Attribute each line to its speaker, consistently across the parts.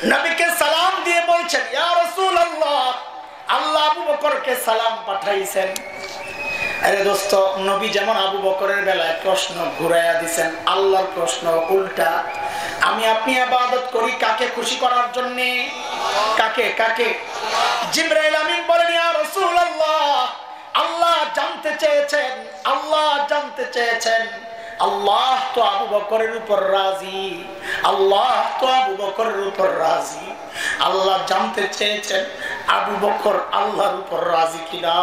Speaker 1: নবীকে সালাম দিয়ে বলছেন, ইয়া রাসূলুল্লাহ, আল্লাহ আবু বকরকে সালাম পাঠাইছেন। আরে দোস্ত, নবী যেমন আবু বকরের বেলায় প্রশ্ন ঘুরাইয়া দিছেন, আল্লাহর প্রশ্ন উল্টা। আমি আপনি ইবাদত করি কাকে খুশি করার জন্য? কাকে? কাকে? জিবরাইল আমিন বলেন, ইয়া রাসূলুল্লাহ, আল্লাহ জানতে চেয়েছেন, আল্লাহ জানতে চেয়েছেন, আল্লাহ তো আবু বকরের উপর রাজি, আল্লাহ তো আবু বকরের উপর রাজি। আল্লাহ জানতে চেয়েছেন আবু বকর আল্লাহর উপর রাজি কিনা।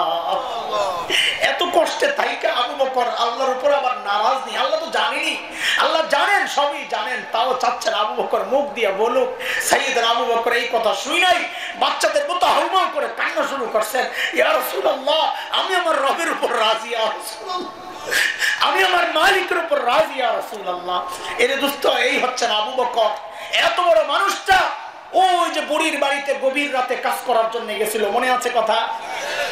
Speaker 1: এত কষ্টে থাইকা আবু বকর আল্লাহর উপর আবার নারাজ নেই। আল্লাহ তো জানেনি, আল্লাহ জানেন, সবই জানেন, তাও চাচ্ছেন আবু বকর মুখ দিয়ে বলুক। সাইয়েদনা আবু বকর এই কথা শুই নাই, বাচ্চাদের মতো হাউমাউ করে কান্না শুরু করছেন, ইয়া রাসূলুল্লাহ, আমি আমার রবের উপর রাজি, ইয়া রাসূলুল্লাহ, আমি আমার মালিকের উপর রাজি, ইয়া রাসূলুল্লাহ। এরে দোস্ত, এই হচ্ছেন আবু বকর। এত বড় মানুষটা ওই যে বুড়ির বাড়িতে গভীর রাতে কাজ করার জন্য গেছিল, মনে আছে কথা?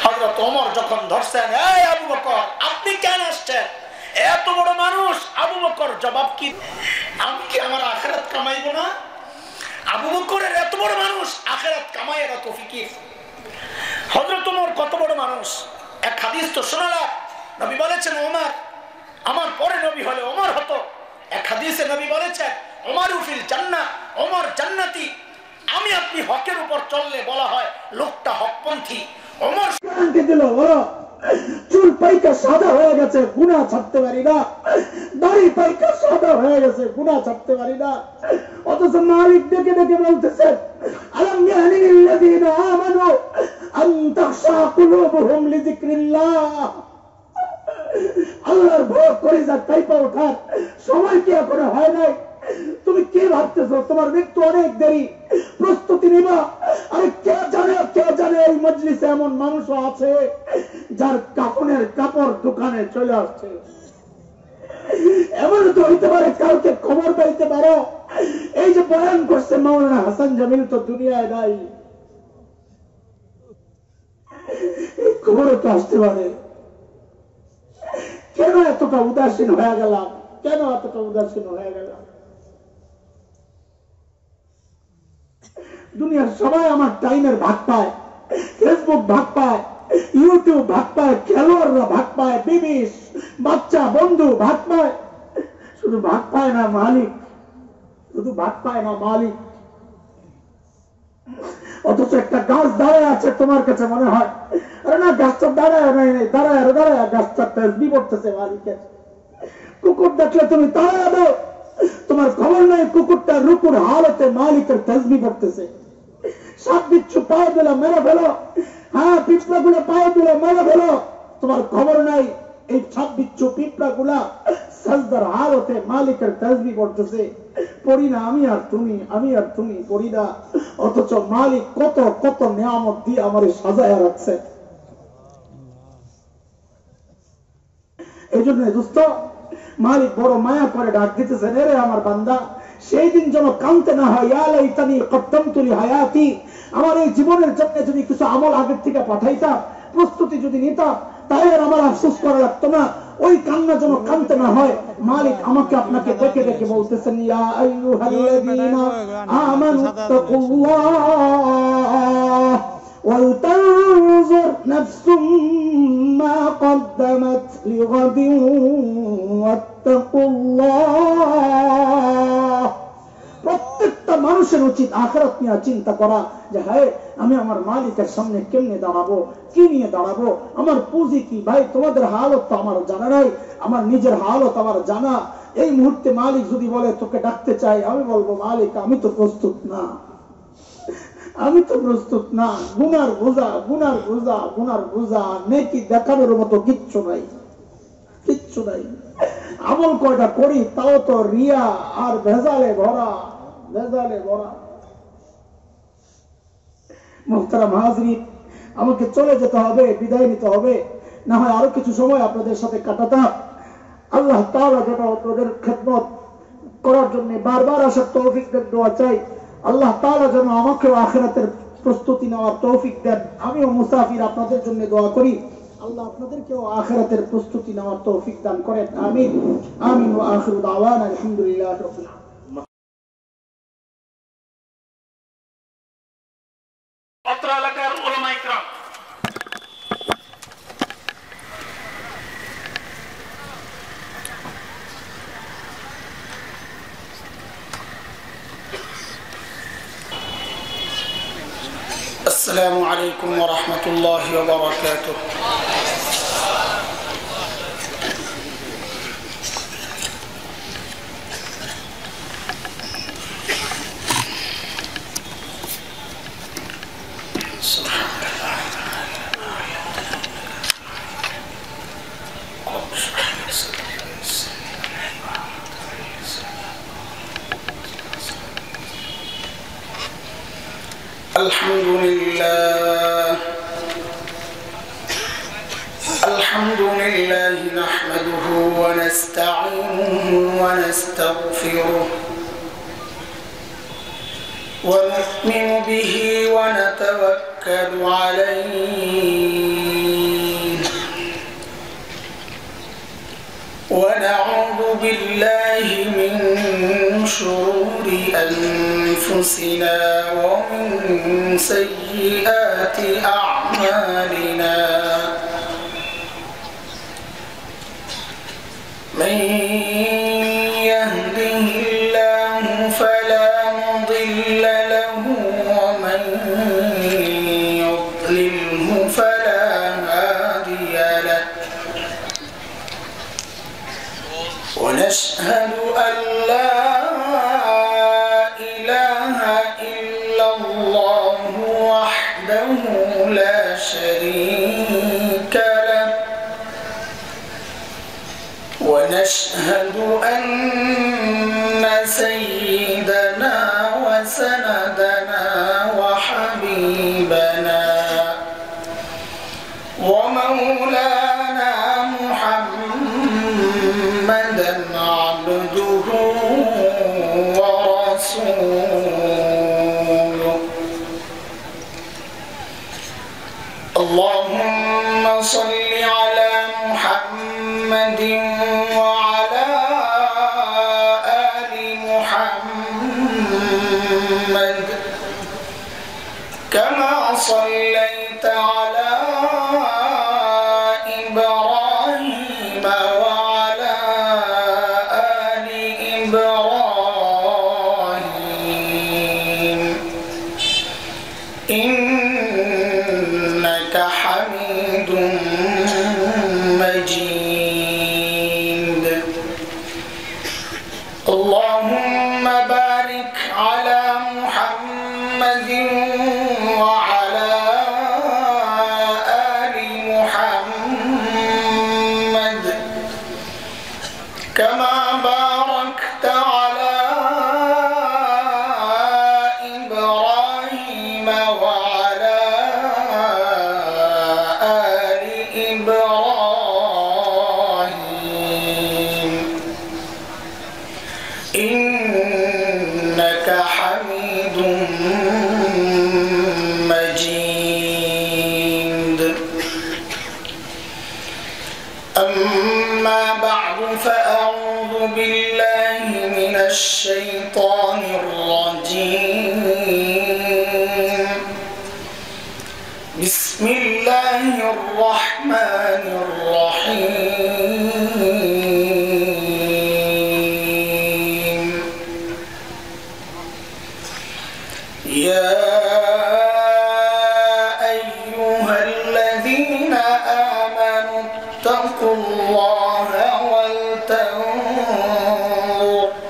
Speaker 1: হযরত ওমর যখন ধরছেন, এই আবু বকর, আপনি কেন আসছেন? এত বড় মানুষ। আবু বকর জবাব কি? আমি কি আমার আখিরাত কামাইব না? আবু বকরের এত বড় মানুষ, আখিরাত কামাইয়ের এত ফিকির। হযরত ওমর কত বড় মানুষ, এক হাদিস তো শোনালাম। নবী বলেছেন ওমর আমার পরে নবী হলে ওমর হতো। এক হাদিসে নবী বলেছেন ওমরু ফিল জান্নাহ, ওমর জান্নাতি। আমি আপনি হকের উপর চললে বলা হয় লোকটা হকপন্থী। ওমর শান্তি দিল, বলো চুল পাইকা সাদা হয়ে গেছে, গুনাহ ছাড়তে পারি না, দাড়ি পাইকা সাদা হয়ে গেছে, গুনাহ ছাড়তে পারি না। অথচ মালিক ডেকে ডেকে বলতেছেন, আলাম ইয়াহলিল্লাযীনা আমানু আন তাখশা কুলুবুহুম লিযিকরিল্লাহ। আল্লাহর ভয় করে যা কাইপা ওঠার সময় কি এখনো হয় নাই? তুমি কি ভাবতেছো তোমার মৃত্যু অনেক দেরি, প্রস্তুতি নিবা? আরে কে জানে এই মজলিসে এমন মানুষও আছে যার কাফনের কাপড় দোকানে চলে আসছে। এমন তো হইতে পারে কাউকে খবর পাইতে পারো, এই যে বয়ান করছে মাওলানা হাসান জামিল তো দুনিয়ায় নাই, এই খবরও তো আসতে পারে। কেন এতটা উদাসীন হয়ে গেলাম? কেন এতটা উদাসীন হয়ে গেলাম? দুনিয়ার সবাই আমার টাইমের ভাগ পায়, ফেসবুক ভাগ পায়, ইউটিউব ভাগ পায়, খেলোয়াড়রা ভাগ পায়, বিবি বাচ্চা বন্ধু ভাগ পায়, শুধু ভাগ পায় না মালিক, শুধু ভাগ পায় না মালিক। অথচ একটা গাছ দাঁড়ায় আছে, তোমার কাছে মনে হয় আরে না গাছটা দাঁড়ায় নাই, দাঁড়ায় গাছটা তাসবিহ পড়তেছে মালিকের। কুকুর দেখলে তুমি তাড়ায় দাও, তোমার খবর নাই কুকুরটা রুকুর হালতে মালিকের তাসবিহ পড়তেছে। সাপ বিচ্ছু পায়ে দিলে মেরে ফেলো, হ্যাঁ পিঁপড়া গুলো পায়ে দিলে মেরে ফেলো, তোমার খবর নাই এই সাপ বিচ্ছু পিঁপড়া গুলা সাজদার হালতে মালিকের তাসবিহ পড়তেছে। পড়ি না আমি আর তুমি পড়ি না, অথচ মালিক কত কত নিয়ামত দিয়ে আমারে সাজায় রাখছে। এই জন্য দোস্ত, মালিক বড় মায়া করে ডাক দিতেছেন, রে আমার বান্দা, সেই দিন যেন কানতে না হয়, ইয়া লাইতানি কদ্দামতু লিহায়াতি, আমার এই জীবনের জন্য যদি কিছু আমল আগের থেকে পাঠাইতাম, প্রস্তুতি যদি নিতাম, তাই আর আমার আফসোস করা লাগতো না। ওই কান্না যেন কানতে না হয়। মালিক আমাকে আপনাকে দেখে দেখে বলতেছেন, ইয়া আইয়ুহাল্লাযীনা আমানুত্তাকুল্লাহ ওয়ালতানজুর নাফসুম মা কদ্দামাত লিগাদিন ওয়াত্তাকুল্লাহ। প্রত্যেকটা মানুষের উচিত আখিরাত নিয়ে চিন্তা করা, যে হ্যাঁ আমি আমার মালিকের সামনে কেমনে দাঁড়াবো, কি নিয়ে দাঁড়াবো, আমার পুঁজি কি। ভাই তোমাদের হালত তো আমার জানা নাই, আমার নিজের হালত আমার জানা। এই মুহূর্তে মালিক যদি বলে তোকে ডাকতে চাই, আমি বলবো মালিক আমি তো প্রস্তুত না, আমি তো প্রস্তুত না। গুনার বোঝা নেকি দেখানোর মতো কিচ্ছু নাই। আমল কয়টা করি তাও তো রিয়া আর ভেজালে ভরা। মুহতারাম হাজরিন, আমাকে চলে যেতে হবে, বিদায় নিতে হবে, না হয় আরো কিছু সময় আপনাদের সাথে কাটাতাম। আল্লাহ তাআলা যেন আপনাদের খেদমত করার জন্য বারবার আসার তৌফিক দেন, দোয়া চাই। আল্লাহ তাআলা যেন আমাকেও আখিরাতের প্রস্তুতি নেওয়ার তৌফিক দেন। আমিও মুসাফির, আপনাদের জন্য দোয়া করি, আল্লাহ আপনাদেরকেও আখিরাতের প্রস্তুতি নেওয়ার তৌফিক দান করেন। আমিন আমিন। ওয়া আখিরু দাওয়ানা আলহামদুলিল্লাহি রাব্বিল আলামিন।
Speaker 2: অত্র এলাকার উলামা ইকরাম
Speaker 1: السلام عليكم ورحمة الله وبركاته. الحمد لله نحمده ونستعينه ونستغفره ونؤمن به ونتوكل عليه ونعوذ بالله من شرور أنفسنا ومن سيئات أعمالنا من يهده الله فلا مضل له ومن يضلله فلا هادي له ونشهد أن لا إله إلا الله وحده لا شريك له ونشهد أن سيدنا وسندنا وحبيبنا ومولانا محمدا عبده ورسوله اللهم صل على محمد وعلى آل محمد كما صليت على إبراهيم وعلى آل إبراهيم إنك حميد مجيد اللهم بارك على محمد وعلى آل محمد كما باركت على إبراهيم وعلى آل إبراهيم إنك حميد مجيد أما بعد فأعوذ بالله من الشيطان الرجيم بسم الله الرحمن الرحيم يا أيها الذين آمنوا اتقوا الله ولتنظر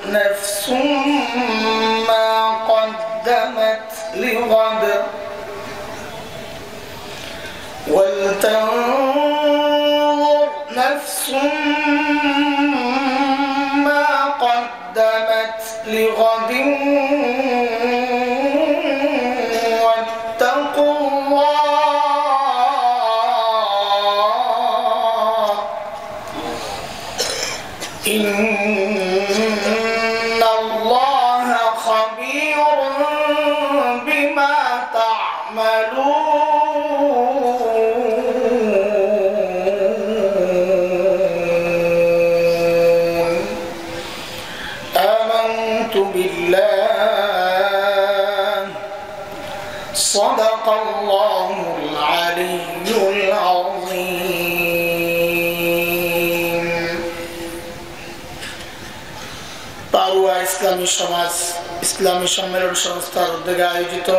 Speaker 1: نفس ما قدمت لغد ولتنظر نفس ما قدمت لغد واتقوا الله إن الله خبير بما تعملون آمنت بالله সাদাকাল্লাহুল আলিয়্যুল আযীম। পারুয়া ইসলামী সমাজ ইসলামী সম্মেলন সংস্থার উদ্যোগে আয়োজিত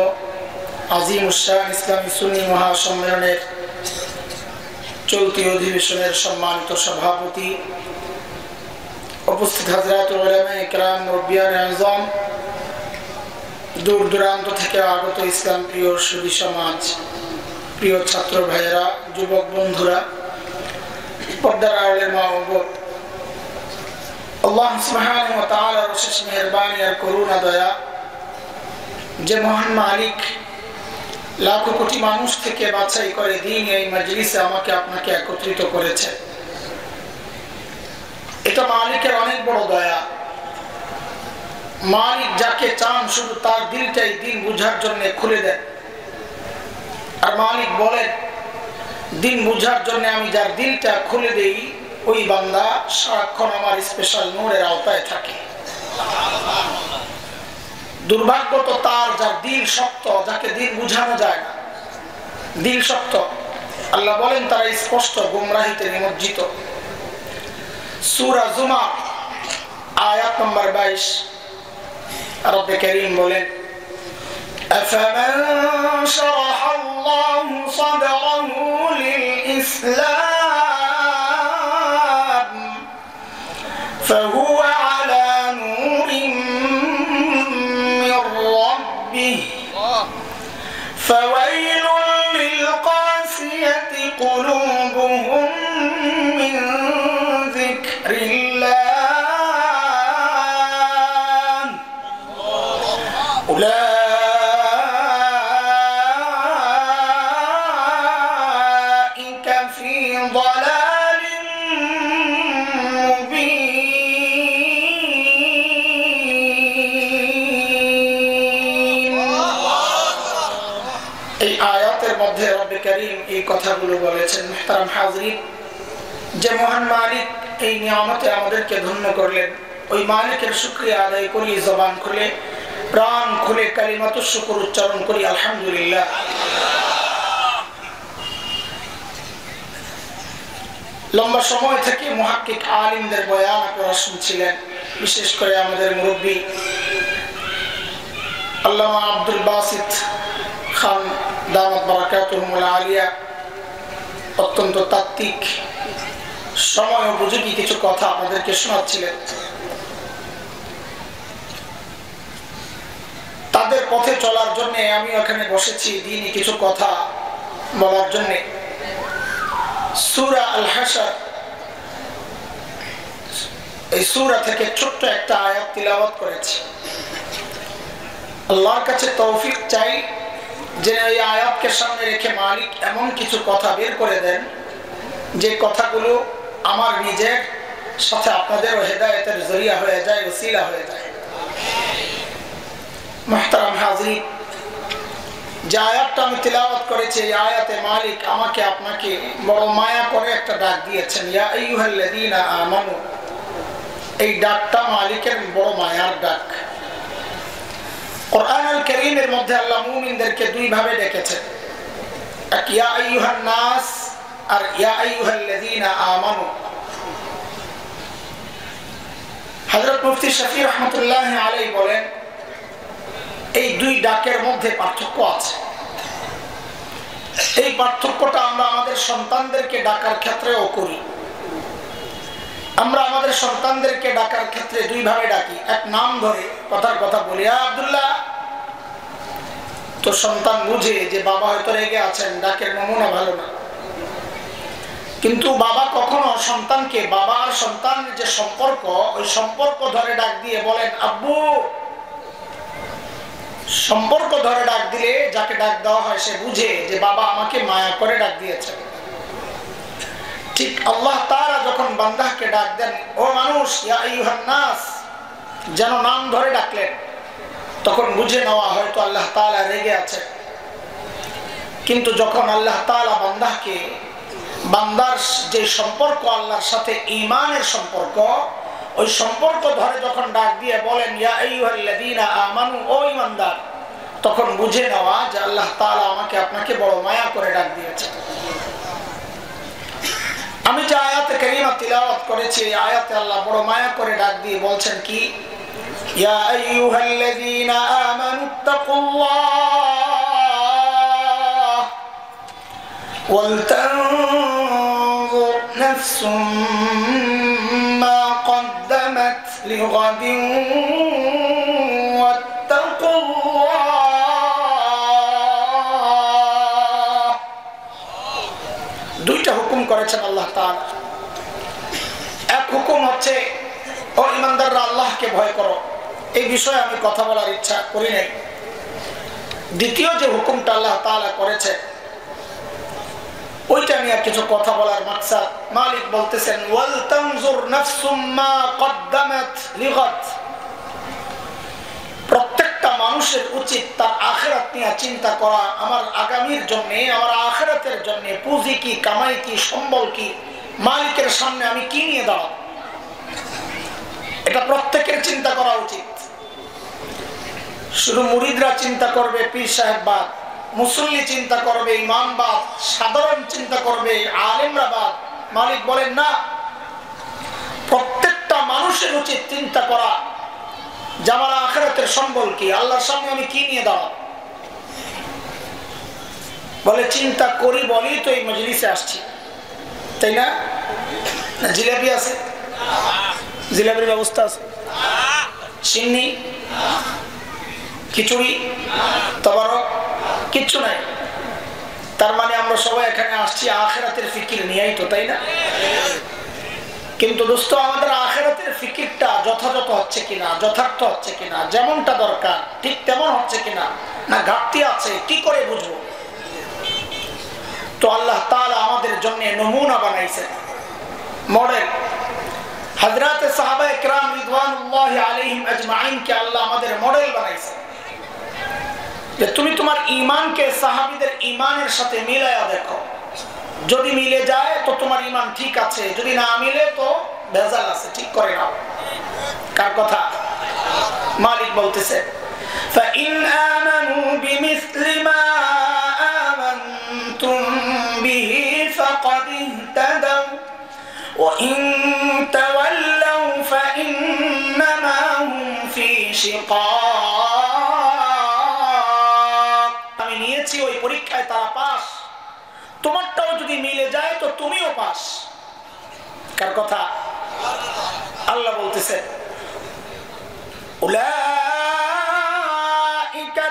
Speaker 1: আজিমুশান ইসলামী সুন্নি মহাসম্মেলনের চলতি অধিবেশনের সম্মানিত সভাপতি, উপস্থিত হযরত উলামায়ে ইকরাম, মুরব্বিয়ানে আযম, দূর দূরান্ত থেকে আগত ইসলাম প্রিয় সুধী সমাজ, প্রিয় ছাত্র ভাইয়েরা, যুবক বন্ধুরা, পর্দার আড়ালের মা ও বোন, আল্লাহ সুবহানাহু ওয়া তাআলার অশেষ মেহেরবানি আর করুণা দয়া, যে মহান মালিক লাখো কোটি মানুষ থেকে বাছাই করে দিন এই মজলিসে আমাকে আপনাকে একত্রিত করেছে, এটা মালিকের অনেক বড় দয়া। মালিক যাকে চান শুধু তার দিলটাই দিন বুঝার জন্য খুলে দেন। আর মালিক বলেন, দিন বুঝার জন্য আমি যার দিলটা খুলে দেই ওই বান্দা সারাক্ষণ আমার স্পেশাল নূরের আওতায় থাকে। দুর্ভাগ্য তো তার যার দিল শক্ত, যাকে দিন বুঝানো যায় না, দিল শক্ত। আল্লাহ বলেন তারা স্পষ্ট গুমরাহিতে নিমজ্জিত। সূরা জুমার আয়াত নম্বর 22, রব্বে কারীম বলেন, আফামান শারাহাল্লাহু সাদরাহু লিল-ইসলাম ফাহুয়া আলা নূরিন মির রাব্বিহি ফাওয়াইলুন লিল-কাসিয়াতি কুলুবুহুম মিন যিকরিল্লাহ উলাইকা ফি যালালিন মুবিন। এই আয়াতের মধ্যে রব্বে কারীম এই কথাগুলো বলেছেন। মুহতারাম হাজরিন, যে মহান মালিক এই নিয়ামতে আমাদেরকে ধন্য করলেন, ওই মালিকের শুকরিয়া আদায় করি, জবান খুলে প্রাণ খুলে কালিমাতুশ শুকর উচ্চারণ করি, আলহামদুলিল্লাহ। লম্বা সময় থেকে মুহাক্কিক আলিমদের বয়ান আপনারা শুনছিলেন। বিশেষ করে আমাদের মুরব্বী আল্লামা আব্দুল বাসিত খান দামাত বারাকাতুহুল আলিয়া অত্যন্ত তাত্ত্বিক, সময় উপযোগী কিছু কথা আপনাদেরকে শোনাচ্ছিলেন। তাদের পথে চলার জন্য আমি ওখানে বসেছি দ্বীনি কিছু কথা বলার জন্য। সূরা আল হাশর, এই সূরা থেকে ছোট্ট একটা আয়াত তিলাওয়াত করেছি। আল্লাহর কাছে তৌফিক চাই যে এই আয়াতকে সামনে রেখে মালিক এমন কিছু কথা বের করে দেন যে কথাগুলো আমার নিজের সাথে আপনাদেরও হেদায়েতের জরিয়া হয়ে যায়, ওসিলা হয়ে যায়। মুহতারাম হাজরিন, যে আয়াতটা আমি তিলাওয়াত করেছি, এই আয়াতে মালিক আমাকে আপনাকে বড় মায়া করে একটা ডাক দিয়েছেন, ইয়া আইয়ুহাল্লাযীনা আমানু। এই ডাকটা মালিকের বড় মায়ার ডাক। কোরআনুল কারীমের মধ্যে আল্লাহ মুমিনদেরকে দুই ভাবে ডেকেছেন, এক ইয়া আইয়ুহান নাস আর ইয়া আইয়ুহাল্লাযীনা আমানু। হযরত মুফতি শফি রাহমাতুল্লাহি আলাইহি বলেন, এই দুই ডাকের মধ্যে পার্থক্য আছে। এই পার্থক্যটা আমরা আমাদের সন্তানদেরকে ডাকার ক্ষেত্রেও করি। আমরা আমাদের সন্তানদেরকে ডাকার ক্ষেত্রে দুই ভাবে ডাকি। এক, নাম ধরে কথার কথা বলি, আব্দুল্লাহ। তো সন্তান বুঝে যে বাবা হয়তো রেগে আছেন, ডাকের নমুনা ভালো না। কিন্তু বাবা কখনো সন্তানকে, বাবা আর সন্তানের যে সম্পর্ক, ওই সম্পর্ক ধরে ডাক দিয়ে বলেন আব্বু। সম্পর্ক ধরে ডাক দিলে যাকে ডাক দেওয়া হয় সে বুঝে যে বাবা আমাকে মায়া করে ডাক দিয়েছে। ঠিক আল্লাহ তাআলা যখন বান্দাকে ডাক দেন, ও মানুষ, ইয়া আইয়ুহান নাস, যেন নাম ধরে ডাকলেন, তখন বুঝে নেওয়া হয়তো আল্লাহ তাআলা রেগে আছে। কিন্তু যখন আল্লাহ তাআলা বান্দাকে, বান্দার যে সম্পর্ক আল্লাহর সাথে ঈমানের সম্পর্ক, ওই সম্পর্ক ধরে যখন ডাক দিয়ে বলেন ইয়া আইয়ুহাল্লাযীনা আমানু, ও ঈমানদার, তখন বুঝে নেওয়া যে আল্লাহ তাআলা আমাকে আপনাকে বড় মায়া করে ডাক দিয়েছে। আমি যে আয়াতে কারিমা তিলাওয়াত করেছি এই আয়াতে আল্লাহ বড় মায়া করে ডাক দিয়ে বলছেন কি, ইয়া আইয়ুহাল্লাযীনা আমানুত্তাকুল্লাহ ওয়ালতানজুর নাফসুম মা কদ্দামাত লিগাদিন ওয়াত্তাকুল্লাহ। দুইটা হুকুম করেছেন আল্লাহ তাআলা। এক হুকুম হচ্ছে ও ঈমানদাররা আল্লাহকে ভয় করো, এই বিষয়ে আমি কথা বলার ইচ্ছা করি নাই। দ্বিতীয় যে হুকুমটা আল্লাহ তাআলা করেছে ওইটা নিয়ে কিছু কথা বলার মাকসাদ। মালিক বলতেছেন ওয়াল তানজুর নাফসুম মা কদ্দামাত লিগাদ। প্রত্যেকটা মানুষের উচিত তার আখিরাত নিয়ে চিন্তা করা, আমার আগামীর জন্য, আমার আখিরাতের জন্য পুঁজি কি, কামাই কি, সম্বল কি, মালিকের সামনে আমি কি নিয়ে দাঁড়াবো, এটা প্রত্যেকের চিন্তা করা উচিত। শুধু মুরিদরা চিন্তা করবে পীর সাহেববাদ, মুসল্লি চিন্তা করবে ইমামবাদ, সাধারণ চিন্তা করবে আলেমরা বাদ। মালিক বলেন না, প্রত্যেকটা মানুষের উচিত চিন্তা করা যে আমার আখিরাতের সম্বল কি, আল্লাহর সামনে আমি কি নিয়ে দাঁড়াবো। বলে চিন্তা করি বলেই তো এই মজলিসে আসছি, তাই না? জিলাপি আছে, জিলাপির ব্যবস্থা আছে, সিন্নি, খিচুড়ি, তবারক কিচ্ছু নাই। তার মানে আমরা সবাই এখানে আসছি আখিরাতের ফিকির নিয়েই তো, তাই না? কিন্তু দোস্ত আমাদের আখিরাতের ফিকিরটা যথাযথ হচ্ছে কিনা, যথার্থ হচ্ছে কিনা, যেমনটা দরকার ঠিক তেমন হচ্ছে কিনা, না ঘাটতি আছে, কি করে বুঝবো? তো আল্লাহ তাআলা আমাদের জন্য নমুনা বানাইছেন, মডেল। হযরতে সাহাবায়ে কেরাম রিদওয়ানুল্লাহি আলাইহিম আজমাইন কে আল্লাহ আমাদের মডেল বানাইছেন যে তুমি তোমার ঈমানকে সাহাবীদের ঈমানের সাথে মিলায়া দেখো, যদি মিলে যায় তো তোমার ঈমান ঠিক আছে, যদি না মিলে তো ভেজাল আছে, ঠিক করে নাও। কার কথা? মালিক বলতেছে فَإِنْ آمَنُوا بِمِثْلِ مَا آمَنْتُمْ بِهِ فَقَدِ اهْتَدَوْا وَإِنْ تَوَلَّوْا فَإِنَّمَا هُمْ فِي شِقَاقٍ। আমি নিয়েছি ওই পরীক্ষায় তারা পাস, তোমারটাও যদি মিলে যায় তো তুমিও পাস। কার কথা? আল্লাহ বলতেছে উলাইকা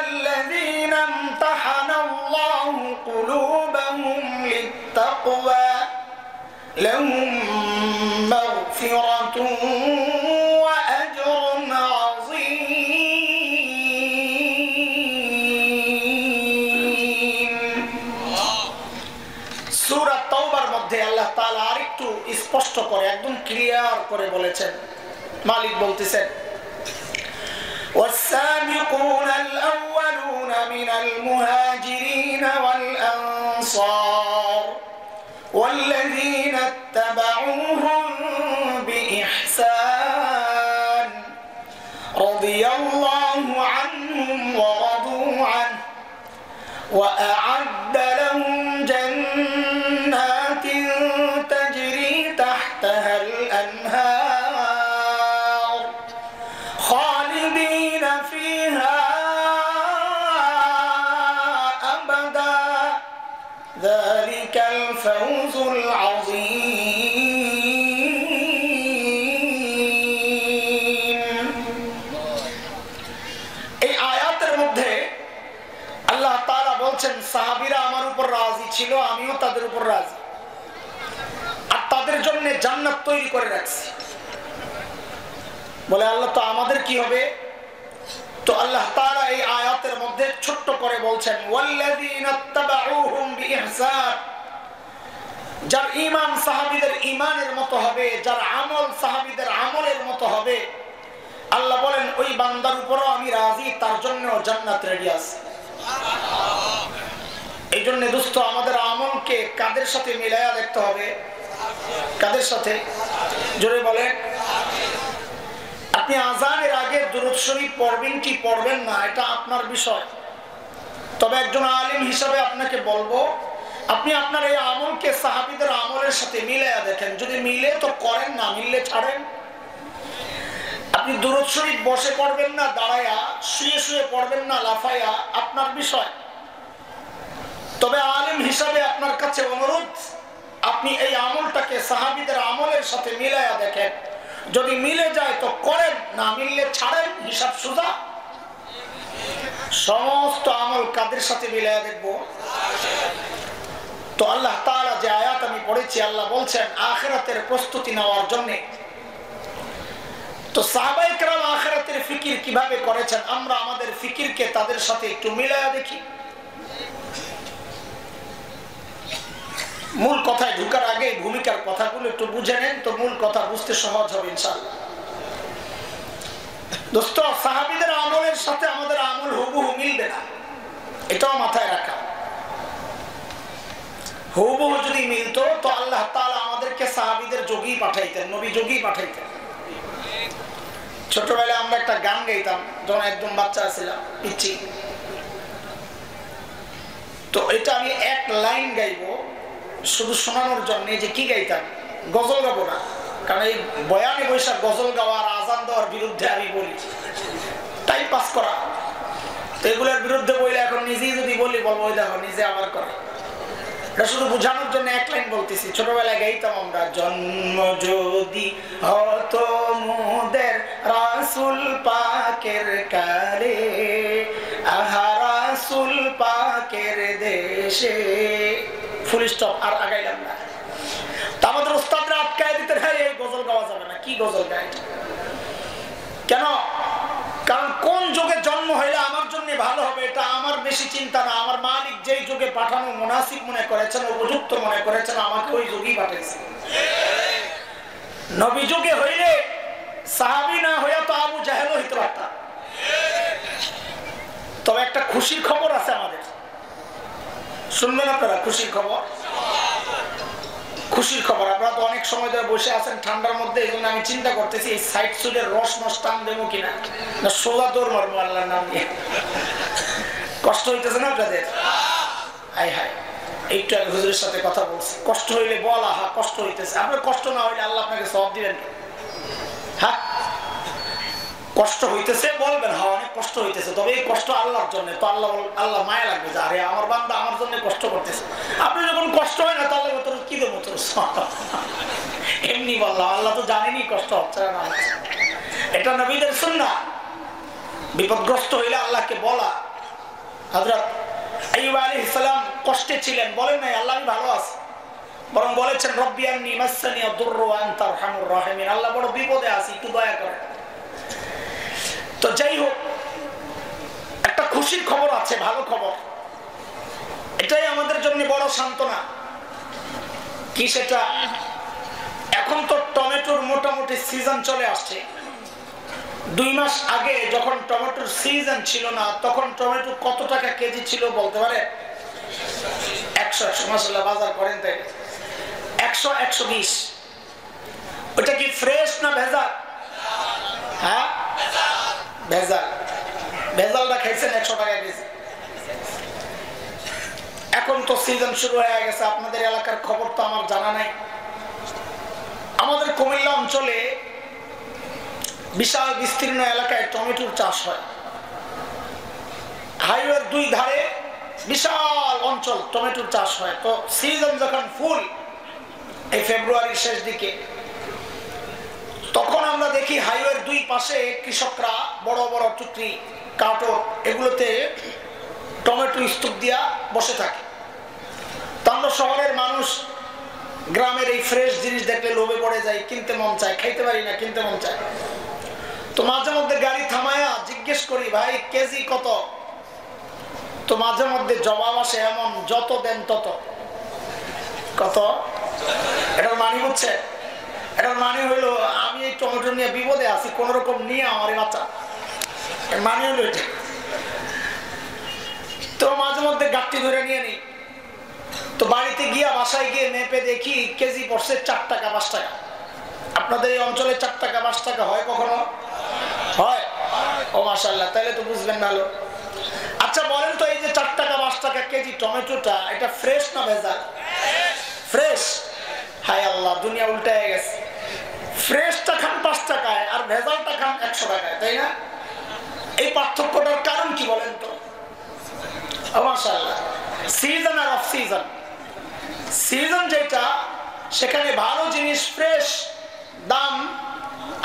Speaker 1: আল্লাযীনা ইমতাহানাল্লাহু কুলুবাহুম লিত্তাকওয়া লাহুম মাগফিরাতুন ওয়া আজরুন আযীম। সূরা তাওবার মধ্যে আল্লাহ তাআলা আরেকটু স্পষ্ট করে, একদম ক্লিয়ার করে বলেছেন। মালিক বলতেছেন والسابقون الأولون من المهاجرين والأنصار والذين اتبعوهم بإحسان رضي الله عنهم ورضوا عنه وأعد لهم جنات تجري تحتها الأنهار خالدين فيها أبدا ذلك الفوز العظيم। এই আয়াতের মধ্যে আল্লাহ তাআলা বলছেন সাহাবীরা আমার উপর রাজি ছিল, আমিও তাদের উপর রাজি, আর তাদের জন্য জান্নাত তৈরি করে রাখছি। বলে আল্লাহ তো আমাদের কি হবে? তো আল্লাহ তাআলা এই আয়াতের মধ্যে ছোট্ট করে বলছেন ওয়াল্লাযীনা ইত্তাবাউহুম বিইহসান, যার ঈমান সাহাবীদের ঈমানের মতো হবে, যার আমল সাহাবীদের আমলের মতো হবে, আল্লাহ বলেন ওই বান্দার উপরও আমি রাজি, তার জন্য জান্নাত রেডি আছে। এই জন্য দোস্ত আমাদের আমলকে কাদের সাথে মিলায়া দেখতে হবে? কাদের সাথে? জোরে বলেন। আপনি আযানের আগে দুরূদ শরীফ পড়বেন কি পড়বেন না এটা আপনার বিষয়, তবে একজন আলিম হিসাবে আপনাকে বলবো, আপনি আপনার এই আমলকে সাহাবীদের আমলের সাথে মিলাইয়া দেখেন, যদি মিলে তো করেন, না মিললে ছাড়েন। আপনি দুরূদ শরীফ বসে পড়বেন না দাঁড়ায়া, শুয়ে শুয়ে পড়বেন না লাফাইয়া, আপনার বিষয়। তবে আলিম হিসাবে আপনার কাছে অনুরোধ, আপনি এই আমলটাকে সাহাবীদের আমলের সাথে মিলাইয়া দেখেন, যদি মিলে যায় তো করেন, না মিললে ছাড়েন, হিসাব সুজা। সমস্ত আমল কাদের সাথে মিলাইয়া দেখবো? তো আল্লাহ তাআলা যে আয়াত আমি পড়েছি, আল্লাহ বলছেন আখিরাতের প্রস্তুতি নেওয়ার জন্য। তো সাহাবায়ে কেরাম আখিরাতের ফিকির কিভাবে করেছেন, আমরা আমাদের ফিকিরকে তাদের সাথে একটু মিলাইয়া দেখি। মূল কথায় ঢোকার আগে ভূমিকার কথাগুলো একটু বুঝে নেন, তো মূল কথা বুঝতে সহজ হবে ইনশাআল্লাহ। দোস্ত, সাহাবীদের আমলের সাথে আমাদের আমল হুবহু মিলবে না, এটাও মাথায় রাখা। হুবহু যদি মিলতো তো আল্লাহ তাআলা আমাদেরকে সাহাবীদের যোগী পাঠাইতেন, নবী যোগী পাঠাইতেন। ছোটবেলায় আমরা একটা গান গাইতাম যখন একদম বাচ্চা ছিলাম, পিচ্চি। তো এটা আমি এক লাইন গাইবো শুধু শোনানোর জন্য, যে কি গাইতাম, গজল গাবো না, কারণ এই বয়ানে বৈশাখ গজল গাওয়া আর আজান দেওয়ার বিরুদ্ধে আমি বলি, টাইম পাস করা। তো এগুলোর বিরুদ্ধে বলে এখন নিজেই যদি বলি, বলবো ওই দেখো নিজে আবার করে। এটা শুধু বোঝানোর জন্য এক লাইন বলতেছি। ছোটবেলায় গাইতাম আমরা, জন্ম যদি হতো মোদের রাসূল পাকের কালে, আহা রাসূল পাকের দেশে, ফুল স্টপ, আর আগাইলাম না। তা আমাদের ওস্তাদরা আটকায় দিতে, হ্যাঁ এই গজল গাওয়া যাবে না। কি গজল গায়? কেন? কারণ কোন যুগে জন্ম হইলে আমার জন্য ভালো হবে এটা আমার বেশি চিন্তা না। আমার মালিক যেই যুগে পাঠানো মুনাসিব মনে করেছেন, উপযুক্ত মনে করেছেন, আমাকে ওই যুগেই পাঠিয়েছে। নবী যুগে হইলে সাহাবী না হইয়া তো আবু জাহেল হইতে পারতাম। তবে একটা খুশির খবর আছে আমাদের, শুনবেন আপনারা? খুশির খবর, খুশির খবর। আপনারা তো অনেক সময় ধরে বসে আছেন ঠান্ডার মধ্যে, এই জন্য আমি চিন্তা করতেছি এই সাইড সুটের রস নস টান দেবো কিনা, না সোজা দৌড় মারবো আল্লাহর নাম নিয়ে। কষ্ট হইতেছে না আপনাদের? হাই হাই, একটু আগে হুজুরের সাথে কথা বলছি, কষ্ট হইলে বলা, হ্যাঁ কষ্ট হইতেছে। আপনার কষ্ট না হইলে আল্লাহ আপনাকে সওয়াব দিবেন। হ্যাঁ কষ্ট হইতেছে বলবেন, হ্যাঁ অনেক কষ্ট হইতেছে, তবে এই কষ্ট আল্লাহর জন্য। তো আল্লাহ মায়া লাগবে যে আরে আমার বান্দা আমার জন্য কষ্ট করতেছে। আপনি যখন কষ্ট হয় না তাহলে তোর কি দেবো, তোর এমনি বললাম, আল্লাহ তো জানেনি কষ্ট হচ্ছে না। এটা নবীদের সুন্নাহ। বিপদগ্রস্ত হইলে আল্লাহকে বলা। হযরত আইয়ুব আলাইহিস সালাম কষ্টে ছিলেন, বলেন নাই আল্লাহ আমি ভালো আছি, বরং বলেছেন রব্বি আন্নী মাসসানিয়া দুররু ওয়া আনতা আরহামুর রাহিমিন, আল্লাহ বড় বিপদে আছি, একটু দয়া করেন। তো যাই হোক, একটা খুশির খবর আছে, ভালো খবর। এটাই আমাদের জন্য বড় সান্ত্বনা। কি সেটা? এখন তো টমেটোর মোটামুটি সিজন চলে আসছে। 2 মাস আগে যখন টমেটোর সিজন ছিল না, তখন টমেটো কত টাকা কেজি ছিল বলতে পারে? 100। মাশাআল্লাহ, বাজার করেন তাই 100 120। ওটা কি ফ্রেশ না ভেজাল? হ্যাঁ ভেজাল। ভেজালটা খাইছেন 100 টাকা কেজি। এখন তো সিজন শুরু হয়ে গেছে। আপনাদের এলাকার খবর তো আমার জানা নাই। আমাদের কুমিল্লা অঞ্চলে বিশাল বিস্তীর্ণ এলাকায় টমেটোর চাষ হয়। হাইওয়ের 2 ধারে বিশাল অঞ্চল টমেটোর চাষ হয়। তো সিজন যখন ফুল, এই ফেব্রুয়ারির শেষ দিকে, তখন আমরা দেখি হাইওয়ের 2 পাশে কৃষকরা বড় বড় টুকরি কার্টন এগুলোতে টমেটো স্তূপ দিয়া বসে থাকে। তো আমরা শহরের মানুষ গ্রামের এই ফ্রেশ জিনিস দেখলে লোভে পড়ে যায়, কিনতে মন চায়, খাইতে পারি না, কিনতে মন চায়। তো মাঝে মধ্যে গাড়ি থামায়া জিজ্ঞেস করি, ভাই কেজি কত? তো মাঝে মধ্যে জবাব আসে এমন, যত দেন তত। কত? এটার মানে হচ্ছে, এটার মানে হইলো আমি এই টমেটো নিয়ে বিপদে আছি, কোন রকম নিয়ে আমার বাচ্চা, এর মানে হইলো এটা। তো মাঝে মধ্যে গাড়ি ধরে নিয়ে নিই। তো বাড়িতে গিয়া বাসায় গিয়ে মেপে দেখি কেজি পড়ছে 4 টাকা 5 টাকা। আপনাদের এই অঞ্চলে 4 টাকা 5 টাকা হয় কখনো? হয়। ও মাশাআল্লাহ, তাহলে তো বুঝবেন ভালো। আচ্ছা বলেন তো, এই যে 4 টাকা টাকা কেজি টমেটোটা এটা ফ্রেশ না ভেজাল? ফ্রেশ। হায় আল্লাহ, দুনিয়া উল্টায় গেছে। ফ্রেশটা খান 5 টাকায় আর ভেজালটা খান 100 টাকায়, তাই না? এই পার্থক্যটার কারণ কি বলেন তো? মাশাআল্লাহ, সিজন আর অফ সিজন। সিজন যেটা, সেখানে ভালো জিনিস ফ্রেশ, দাম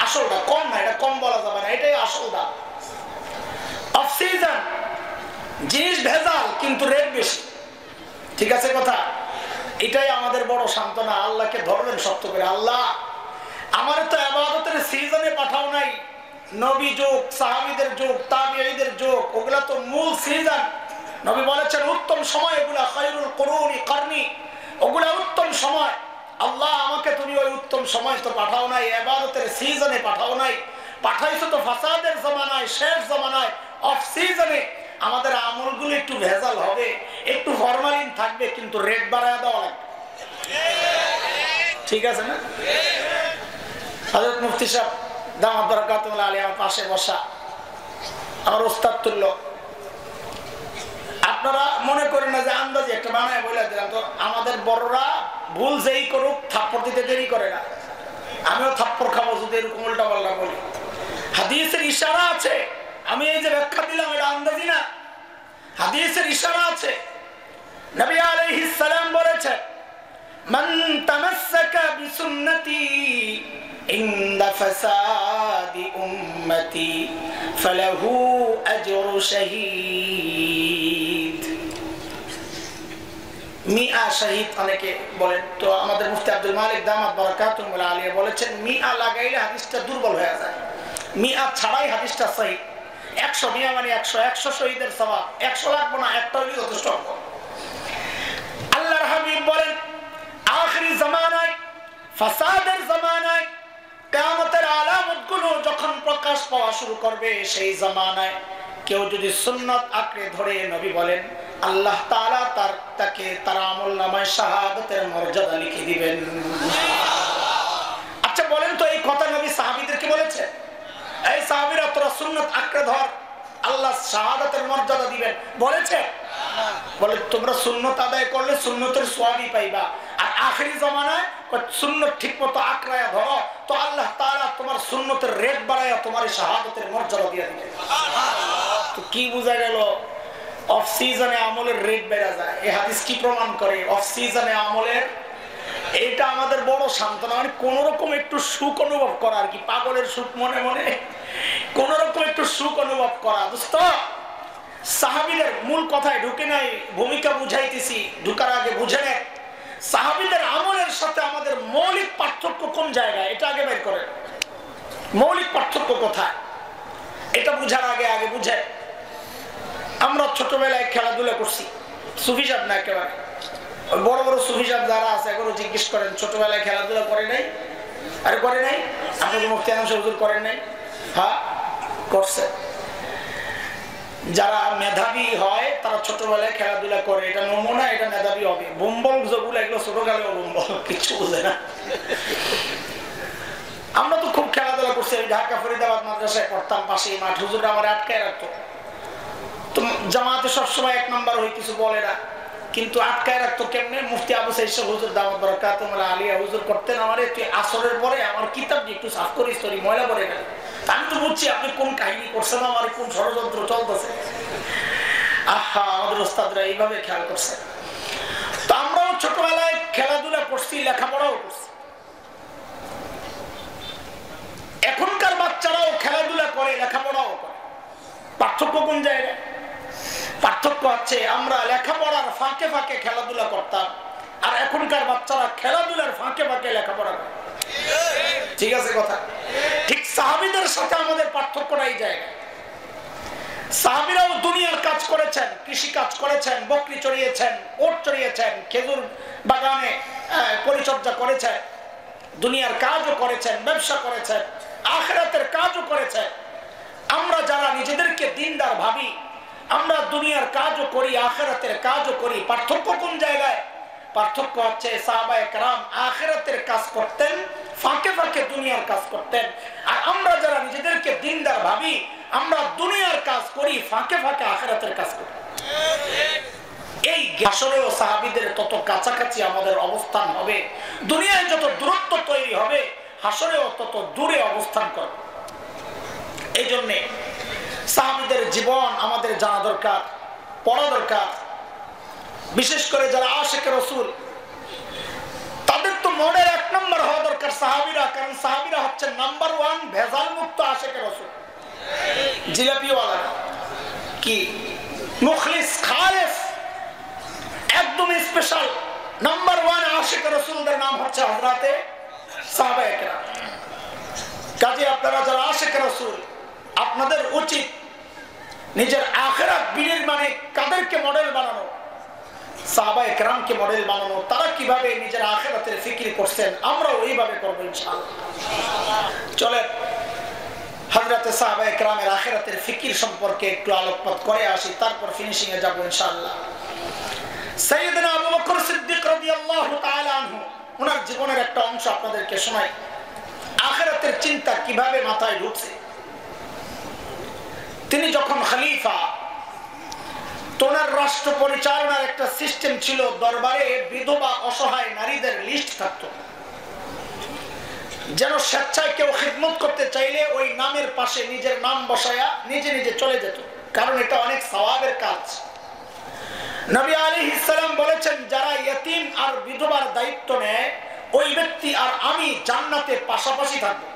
Speaker 1: আসলটা কম না, এটা কম বলা যাবে না, এটাই আসল দাম। অফ সিজন জিনিস ভেজাল কিন্তু রেট বেশি। ঠিক আছে কথা? এটাই আমাদের বড় সান্ত্বনা। আল্লাহকে ধরবেন শক্ত করে, আল্লাহ আমার তো ইবাদতের সিজনে পাঠাও নাই। নবী যুগ, সাহাবীদের যুগ, তাবিঈদের যুগ, ওগুলা তো মূল সিজন। নবী বলেছেন উত্তম সময় এগুলা, খায়রুল কুরুনি করনি, ওগুলা উত্তম সময়। আল্লাহ আমাকে তুমি ওই উত্তম সময় তো পাঠাও নাই, ইবাদতের সিজনে পাঠাও নাই, পাঠাইছো তো ফাসাদের জামানায়, শেষ জামানায়, অফ সিজনে। আমাদের আমলগুলো একটু ভেজাল হবে, একটু ফরমালিন থাকবে, কিন্তু রেট বাড়ায় দেওয়া লাগবে। ঠিক আছে না? হযরত মুফতি সাহেব দামাত বরকাতুল্লাহ আলাইহি আমার পাশে বসা, আমার ওস্তাদ তুল্য। আপনারা মনে করেন না যে আন্দাজে একটা বানায় বলে দিলাম। তো আমাদের বড়রা ভুল যেই করুক থাপ্পড় দিতে দেরি করে না। আমিও থাপ্পড় খাবো যদি এরকম উল্টা পাল্টা বলি। হাদিসের ইশারা আছে, আমি এই যে ব্যাখ্যা দিলাম এটা আন্দাজি না, হাদিসের ইশারা আছে। নবী আলাইহিস সালাম বলেছেন, মান তামাসসাকা বিসুন্নতি ইনদা ফাসাদি উম্মতি ফালাহু আজরু শাহীদ। মিয়া শহীদ অনেকে বলেন, তো আমাদের মুফতি আব্দুল মালিক দামাত বরকাতুল্লাহ আলাইহি বলেছেন মিয়া লাগাইলে হাদিসটা দুর্বল হয়ে যায়, মিয়া ছাড়াই হাদিসটা সহিহ। 100 মিয়া মানে 100 শহীদের সওয়াব, 100 লাগবে না, একটা হলেই যথেষ্ট। আল্লাহর হাবিব বলেন আখিরি জামানায়, ফাসাদের জামানায়, কিয়ামতের আলামতগুলো যখন প্রকাশ পাওয়া শুরু করবে, সেই জামানায় কেউ যদি সুন্নাত আঁকড়ে ধরে, নবী বলেন আল্লাহ তাআলা তাকে তার আমলনামায় শাহাদাতের মর্যাদা লিখে দিবেন। আচ্ছা বলেন তো, এই কথা নবী সাহাবীদেরকে বলেছে? এই সাহাবীরা তোরা সুন্নাত আঁকড়ে ধর, আল্লাহ শাহাদাতের মর্যাদা দিবেন বলেছে? বলে তোমরা সুন্নত আদায় করলে সুন্নতের সওয়াবই পাইবা, আর আখেরি জামানায় সুন্নত ঠিকমতো আঁকড়ায়া ধরো তো আল্লাহ তাআলা তোমার সুন্নতের রেট বাড়ায়া তোমার শাহাদাতের মর্যাদা দিয়ে দিবেন। তো কি বোঝা গেল? অফ সিজনে আমলের রেট বেড়ে যায়। এই হাদিস কি প্রমাণ করে? অফ সিজনে আমলের, এটা আমাদের বড় সান্ত্বনা। মানে কোন রকম একটু সুখ অনুভব করা আর কি, পাগলের সুখ মনে মনে কোন রকম একটু সুখ অনুভব করা। দোস্ত, সাহাবীদের মূল কথায় ঢুকে নাই, ভূমিকা বুঝাইতেছি, ঢুকার আগে বুঝে নেন সাহাবীদের আমলের সাথে আমাদের মৌলিক পার্থক্য কোন জায়গায়, এটা আগে বের করেন। মৌলিক পার্থক্য কোথায় এটা বুঝার আগে বুঝে। আমরা ছোটবেলায় খেলাধুলা করছি, সুফি সাহেব না একেবারে বড় বড় সুফি সাহেব যারা আছে এগুলো জিজ্ঞেস করেন ছোটবেলায় খেলাধুলা করে নাই? আরে করে নাই? আপনাকে মুফতি আনন্দ হুজুর করেন নাই? হ্যাঁ করছে। যারা মেধাবী হয় তারা ছোটবেলায় খেলাধুলা করে, এটা নমুনা, এটা মেধাবী হবে। বুম্বল যেগুলো এগুলো ছোটকালেও বুম্বল, কিছু বুঝে না। আমরা তো খুব খেলাধুলা করছি। আমি ঢাকা ফরিদাবাদ মাদ্রাসায় পড়তাম, পাশেই মাঠ, হুজুর আমার আটকায় রাখতো। তো জামাতে সবসময় 1 নম্বর হয়ে কিছু বলে না, কিন্তু আটকায় রাখতো কেমনে? মুফতি আবু সাইদ হুজুর দামাত বরকাতুল্লাহ আলিয়া হুজুর করতেন আমারে, তুই আসরের পরে আমার কিতাব দিয়ে একটু সাফ করিস, তোর ময়লা পড়ে গেল। আমি তো বুঝছি আপনি কোন কাহিনী করছেন, আমার কোন ষড়যন্ত্র চলতেছে। আহা, আমাদের ওস্তাদরা এইভাবে খেয়াল করছে। তো আমরাও ছোটবেলায় খেলাধুলা করছি, লেখাপড়াও করছি। এখনকার বাচ্চারাও খেলাধুলা করে, লেখাপড়াও করে। পার্থক্য কোন জায়গায়? পার্থক্য হচ্ছে আমরা লেখাপড়ার ফাঁকে ফাঁকে খেলাধুলা করতাম, আর এখনকার বাচ্চারা খেলাধুলার ফাঁকে ফাঁকে লেখাপড়া করে। ঠিক আছে কথা? ঠিক সাহাবীদের সাথে আমাদের পার্থক্যটা এই জায়গায়। সাহাবীরাও দুনিয়ার কাজ করেছেন, কৃষি কাজ করেছেন, বকরি চড়িয়েছেন, ওট চড়িয়েছেন, খেজুর বাগানে পরিচর্যা করেছেন, দুনিয়ার কাজও করেছেন, ব্যবসা করেছেন, আখিরাতের কাজও করেছেন। আমরা যারা নিজেদেরকে দিনদার ভাবি, আমরা দুনিয়ার কাজও করি, আখিরাতের কাজও করি। পার্থক্য কোন জায়গায়? পার্থক্য হচ্ছে সাহাবায়ে কেরাম আখিরাতের কাজ করতেন, ফাঁকে ফাঁকে দুনিয়ার কাজ করতেন। আর আমরা যারা নিজেদেরকে দিনদার ভাবি, আমরা দুনিয়ার কাজ করি, ফাঁকে ফাঁকে আখিরাতের কাজ করি। এই হাসরেও সাহাবীদের তত কাছাকাছি আমাদের অবস্থান হবে, দুনিয়ায় যত দূরত্ব তৈরি হবে হাসরেও তত দূরে অবস্থান করবে। এই জন্যে সাহাবীদের জীবন আমাদের জানা দরকার, পড়া দরকার। বিশেষ করে যারা আশিকে রাসূল তাদের তো মডেল 1 নম্বর হওয়া দরকার সাহাবীরা, কারণ সাহাবীরা হচ্ছে নাম্বার 1 ভেজাল মুক্ত আশিকে রাসূল। জিলাপিওয়ালা কি মুখলিস খালিস একদম স্পেশাল নাম্বার 1 আশিকে রাসূলদের নাম হচ্ছে হযরতে সাহাবায়ে কেরাম। কাজে আপনারা যারা আশিকে রাসূল আপনাদের উচিত নিজের আখিরাত বিনির্মাণে কাদেরকে মডেল বানানো, সাহাবায়ে কেরামকে মডেল বানানো। তারা কিভাবে নিজের আখিরাতের ফিকির করছেন আমরাও এইভাবে করব ইনশাআল্লাহ। চলেন হযরতে সাহাবায়ে কেরামের আখিরাতের ফিকির সম্পর্কে একটু আলোকপাত করে আসি, তারপর ফিনিশিং এ যাব ইনশাআল্লাহ। সাইয়েদনা আবু বকর সিদ্দিক রাদিয়াল্লাহু তাআলা আনহু ওনার জীবনের একটা অংশ আপনাদেরকে শোনাই, আখিরাতের চিন্তা কিভাবে মাথায় ঢুকছে। তিনি যখন খলিফা, তোনার রাষ্ট্র পরিচালনার একটা সিস্টেম ছিল, দরবারে বিধবা অসহায় নারীদের লিস্ট থাকতো, যেন স্বেচ্ছায় কেউ খিদমত করতে চাইলে ওই নামের পাশে নিজের নাম বসায়া নিজে নিজে চলে যেত, কারণ এটা অনেক সওয়াবের কাজ। নবী আলাইহিস সালাম বলেছেন যারা ইতিম আর বিধবার দায়িত্ব নেয় ওই ব্যক্তি আর আমি জান্নাতে পাশাপাশি থাকবো,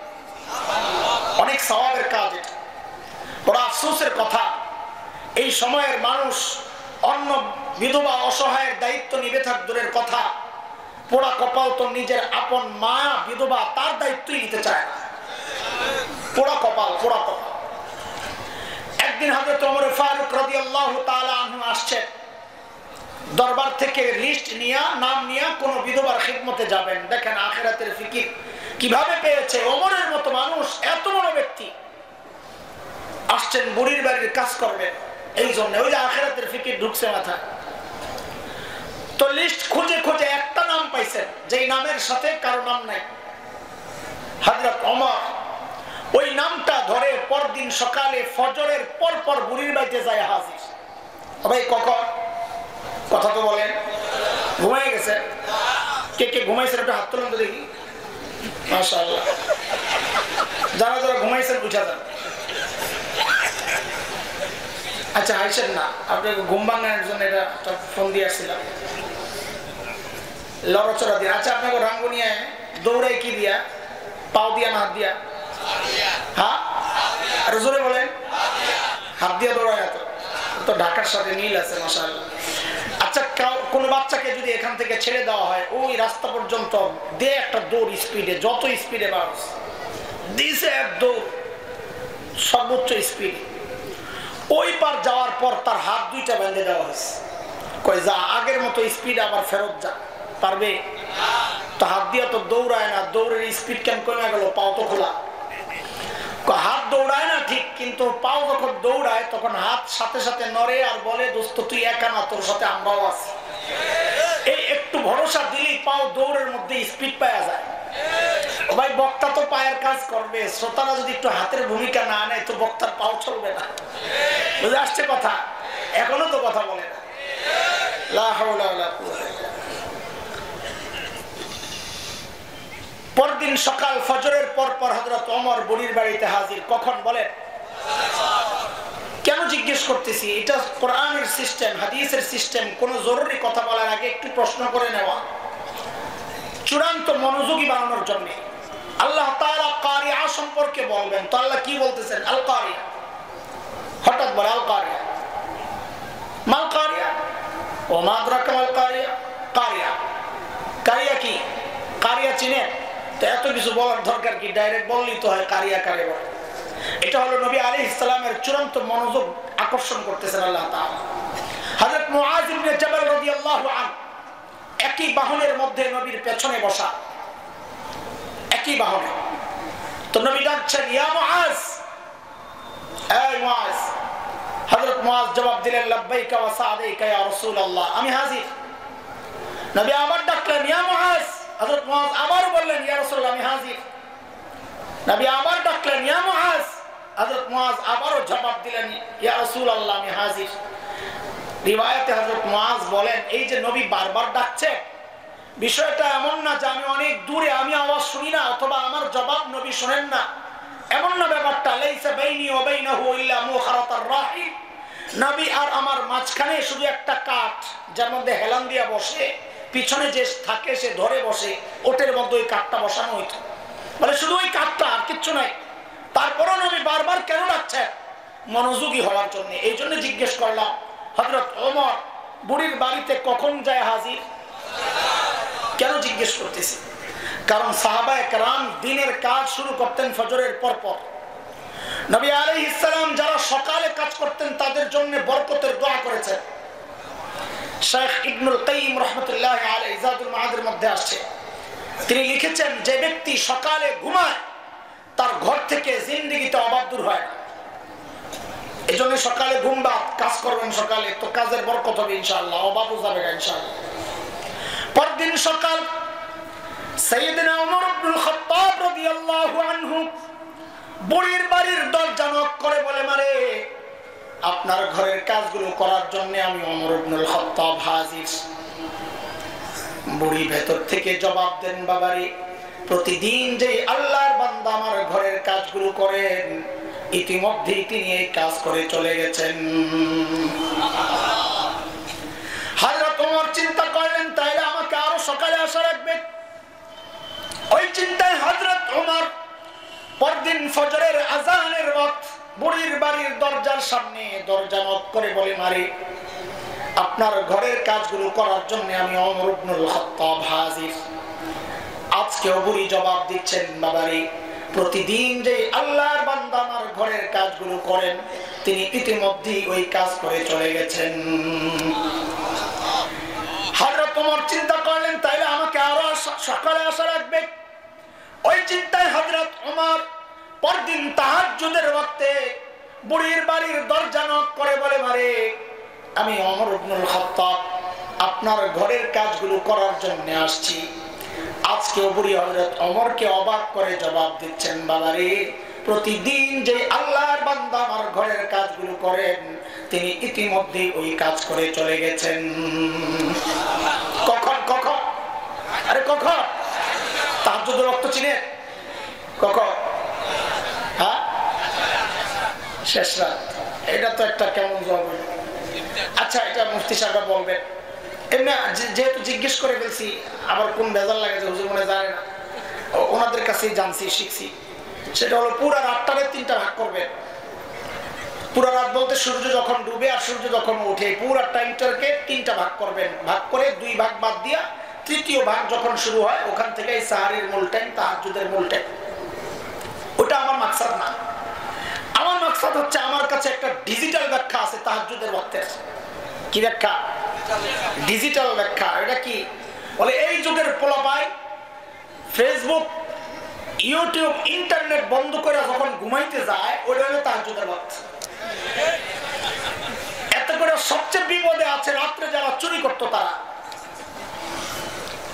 Speaker 1: অনেক সওয়াবের কাজ এটা। বড় আফসোসের কথা, এই সময়ের মানুষ অন্য বিধবা অসহায়ের দায়িত্ব নিবে থাক দূরের কথা, পোড়া কপাল তো নিজের আপন মা বিধবা তার দায়িত্বই নিতে চায় না। পোড়া কপাল, পোড়া কপাল। একদিন হযরত ওমর ফারুক রাদিয়াল্লাহু তাআলা আনহু আসছেন, দরবার থেকে লিস্ট নিয়ে নাম নিয়ে কোন বিধবার খিদমতে যাবেন। দেখেন আখিরাতের ফিকির কিভাবে পেয়েছে। ওমরের মতো মানুষ, এত বড় ব্যক্তি আসছেন বুড়ির বাড়ির কাজ করবেন, এই জন্য ওই যে আখিরাতের ফিকির ঢুকছে মাথায়। তো লিস্ট খুঁজে খুঁজে একটা নাম পাইছেন যেই নামের সাথে কারো নাম নাই। হযরত ওমর ওই নামটা ধরে পরদিন সকালে ফজরের পর পর বুড়ির বাড়িতে যায় হাজির। ভাই কখন কথা তো বলেন, ঘুমাই গেছে? কে কে ঘুমাইছেন একটা হাত তুলুন তো দেখি। মাশাআল্লাহ, যারা যারা ঘুমাইছেন বুঝা যান। আচ্ছা হাসেন না, আপনাকে ঘুম ভাঙানোর জন্য এটা ফোন দিয়ে আসছিলাম, লড়চড়া দিয়ে। আচ্ছা আপনাকে রাঙ্গুনিয়া দৌড়াই কি দিয়া, পাও দিয়া না হাত দিয়া? হ্যাঁ আর জোরে বলেন, হাত দিয়া দৌড়ায় না তো ঢাকার সাথে মিল আছে মাশাআল্লাহ। আচ্ছা কোন বাচ্চাকে যদি এখান থেকে ছেড়ে দেওয়া হয় ওই রাস্তা পর্যন্ত দে একটা দৌড় স্পিডে, যত স্পিডে বাস দিছে এক দৌড় সর্বোচ্চ স্পিড, ওই পার যাওয়ার পর তার হাত দুইটা বেঁধে দেওয়া হয়েছে, কই যা আগের মতো স্পিড আবার ফেরত যা। পারবে তো? হাত দিয়ে তো দৌড়ায় না, দৌড়ের স্পিড কেন কমে গেল? পাও তো খোলা। হাত দৌড়ায় না ঠিক, কিন্তু পাও যখন দৌড়ায় তখন হাত সাথে সাথে নড়ে আর বলে দোস্ত তুই একা না, তোর সাথে আমরাও আছি। এই একটু ভরসা দিলেই পাও দৌড়ের মধ্যে স্পিড পাওয়া যায়। ভাই বক্তা তো পায়ের কাজ করবে, শ্রোতারা যদি একটু হাতের ভূমিকা না নেয় তো বক্তার পাও চলবে না। বুঝে আসছে কথা? এখনো তো কথা বলে না। লা হাওলা ওয়ালা কুওয়াতা। পরদিন সকাল ফজরের পর পর হযরত ওমর বুড়ির বাড়িতে হাজির। কখন বলেন? কেন জিজ্ঞেস করতেছি? এটা কোরআনের সিস্টেম, হাদিসের সিস্টেম। কোন জরুরি কথা বলার আগে একটু প্রশ্ন করে নেওয়া, চূড়ান্ত মনোযোগী বানানোর জন্য। আল্লাহ তাআলা কারিয়া সম্পর্কে বলবেন, তো আল্লাহ কি বলতেছেন? আল কারিয়া। হঠাৎ বলে আল কারিয়া, মাল কারিয়া, ও মা আদরাকা মাল কারিয়া। কারিয়া, কারিয়া কি? কারিয়া চিনেন? তো এত কিছু বলার দরকার কি? ডাইরেক্ট বললেই তো হয় কারিয়া কারে বলে। এটা হলো নবী আলাইহিস সালামের চূড়ান্ত মনোযোগ আকর্ষণ করতেছেন আল্লাহ তাআলা। হযরত মুআয ইবনে জাবাল রাদিয়াল্লাহু আনহু একই বাহনের মধ্যে নবীর পেছনে বসা, একই বাহনে। তো নবী ডাকছেন ইয়া মুআয, এই মুআয। হযরত মুআয জবাব দিলেন লাব্বাইকা ওয়া সা'দাইকা ইয়া রাসূলুল্লাহ, আমি হাজির। নবী আবার ডাকলেন ইয়া মুআয। হযরত মুআয আবার বললেন ইয়া রাসূলুল্লাহ, আমি হাজির। নবী আবার ডাকলেন ইয়া মুআয। হযরত মুআয আবারও জবাব দিলেন ইয়া রাসূলুল্লাহ, আমি হাজির। রিওয়ায়াতে হযরত মুআজ বলেন, এই যে নবী বারবার ডাকছে, বিষয়টা এমন না যে আমি অনেক দূরে, আমি আওয়াজ শুনি না অথবা আমার জবাব নবী শুনেন না, এমন না ব্যাপারটা। লাইসা বাইনি ওয়া বাইনাহু ইল্লা মুখারাতার রাহিল, নবী আর আমার মাঝখানে শুধু একটা কাঠ, যার মধ্যে হেলান দিয়া বসে, পিছনে যে থাকে সে ধরে বসে, ওটের মধ্যে ওই কাঠটা বসানো হইতো, মানে শুধু ওই কাঠটা, আর কিচ্ছু নাই। তারপরও নবী বারবার কেন ডাকছে? মনোযোগী হওয়ার জন্য। এই জন্য জিজ্ঞেস করলাম, হযরত ওমর বুড়ির বাড়িতে কখন যায় হাজির? কেন জিজ্ঞেস করতেছি? কারণ সাহাবায়ে কেরাম দিনের কাজ শুরু করতেন ফজরের পর পর। নবী আলাইহিস সালাম যারা সকালে কাজ করতেন তাদের জন্য বরকতের দোয়া করেছেন। শেখ ইবনুল কাইয়িম রাহমাতুল্লাহি আলাইহি জাদুল মাআদের মধ্যে আসছে, তিনি লিখেছেন, যে ব্যক্তি সকালে ঘুমায় তার ঘর থেকে জিন্দেগিতে অভাব দূর হয়। এজন্য সকালে ঘুমবা, কাজ করবেন সকালে, তো কাজের বরকত হবে ইনশাআল্লাহ, অভাবও যাবে না ইনশাআল্লাহ। পরদিন সকাল সাইয়েদনা ওমর ইবনুল খাত্তাব রাদিয়াল্লাহু আনহু বুড়ির বাড়ির দরজা নক করে বলে, মারে আপনার ঘরের কাজগুলো করার জন্য আমি ওমর ইবনুল খাত্তাব হাজির। বুড়ি ভেতর থেকে জবাব দেন, বাবারে প্রতিদিন যে আল্লাহর বান্দা আমার ঘরের কাজগুলো করেন, ইতিমধ্যে তিনি এই কাজ করে চলে গেছেন। হযরত ওমর চিন্তা করলেন, তাইলে আমাকে আরো সকালে আসা রাখবে। ওই চিন্তায় হযরত ওমর পরদিন ফজরের আযানের ওয়াক্ত বুড়ির বাড়ির দরজার সামনে দরজা নক করে বলে, মারে আপনার ঘরের কাজগুলো করার জন্য আমি ওমর ইবনুল খাত্তাব হাজির। আজকেও বুড়ি জবাব দিচ্ছেন, বাবারে প্রতিদিন যে আল্লাহর বান্দা আমার ঘরের কাজগুলো করেন, তিনি ইতিমধ্যেই ওই কাজ করে চলে গেছেন। হযরত ওমর চিন্তা করলেন, তাইলে আমাকে আরো সকালে আসা রাখবে। ওই চিন্তায় হযরত ওমর পরদিন তাহাজ্জুদের ওয়াক্তে বুড়ির বাড়ির দরজা নক করে বলে, মারে আমি ওমর ইবনুল খাত্তাব আপনার ঘরের কাজগুলো করার জন্য আসছি। আজকেও বুড়ি হযরত ওমরকে অবাক করে জবাব দিচ্ছেন, বাবারে প্রতিদিন যে আল্লাহর বান্দা আমার ঘরের কাজগুলো করেন, তিনি ইতিমধ্যে ওই কাজ করে চলে গেছেন। কখন কখন? আরে কখন? তাহাজ্জুদের ওয়াক্ত চিনেন? কখন? হ্যাঁ, শেষ রাত। এটা তো একটা কেমন জবাব। আচ্ছা, এটা মুফতি সাহেব বলবেন। এমনি যেহেতু জিজ্ঞেস করে ফেলছি, আবার কোন বেজার লাগে যে হুজুর মনে জানে না, ওনাদের কাছেই জানছি, শিখছি। সেটা হলো পুরা রাতটারে তিনটা ভাগ করবেন। পুরা রাত বলতে সূর্য যখন ডুবে আর সূর্য যখন ওঠে, পুরা টাইমটাকে তিনটা ভাগ করবেন। ভাগ করে দুই ভাগ বাদ দিয়া তৃতীয় ভাগ যখন শুরু হয়, ওখান থেকে এই সাহারির মূল টাইম, তাহাজ্জুদের মূল টাইম। ওটা আমার মাকসাদ না। আমার মাকসাদ হচ্ছে, আমার কাছে একটা ডিজিটাল ব্যাখ্যা আছে তাহাজ্জুদের ওয়াক্তের। কি ব্যাখ্যা? ডিজিটাল ব্যাখ্যা। এটা কি বলে? এই যুগের পোলাপাই ফেসবুক, ইউটিউব, ইন্টারনেট বন্ধ করে যখন ঘুমাইতে যায়, ওটা হলো তাহাজ্জুদের ওয়াক্ত। এত করে সবচেয়ে বিপদে আছে রাত্রে যারা চুরি করতো তারা।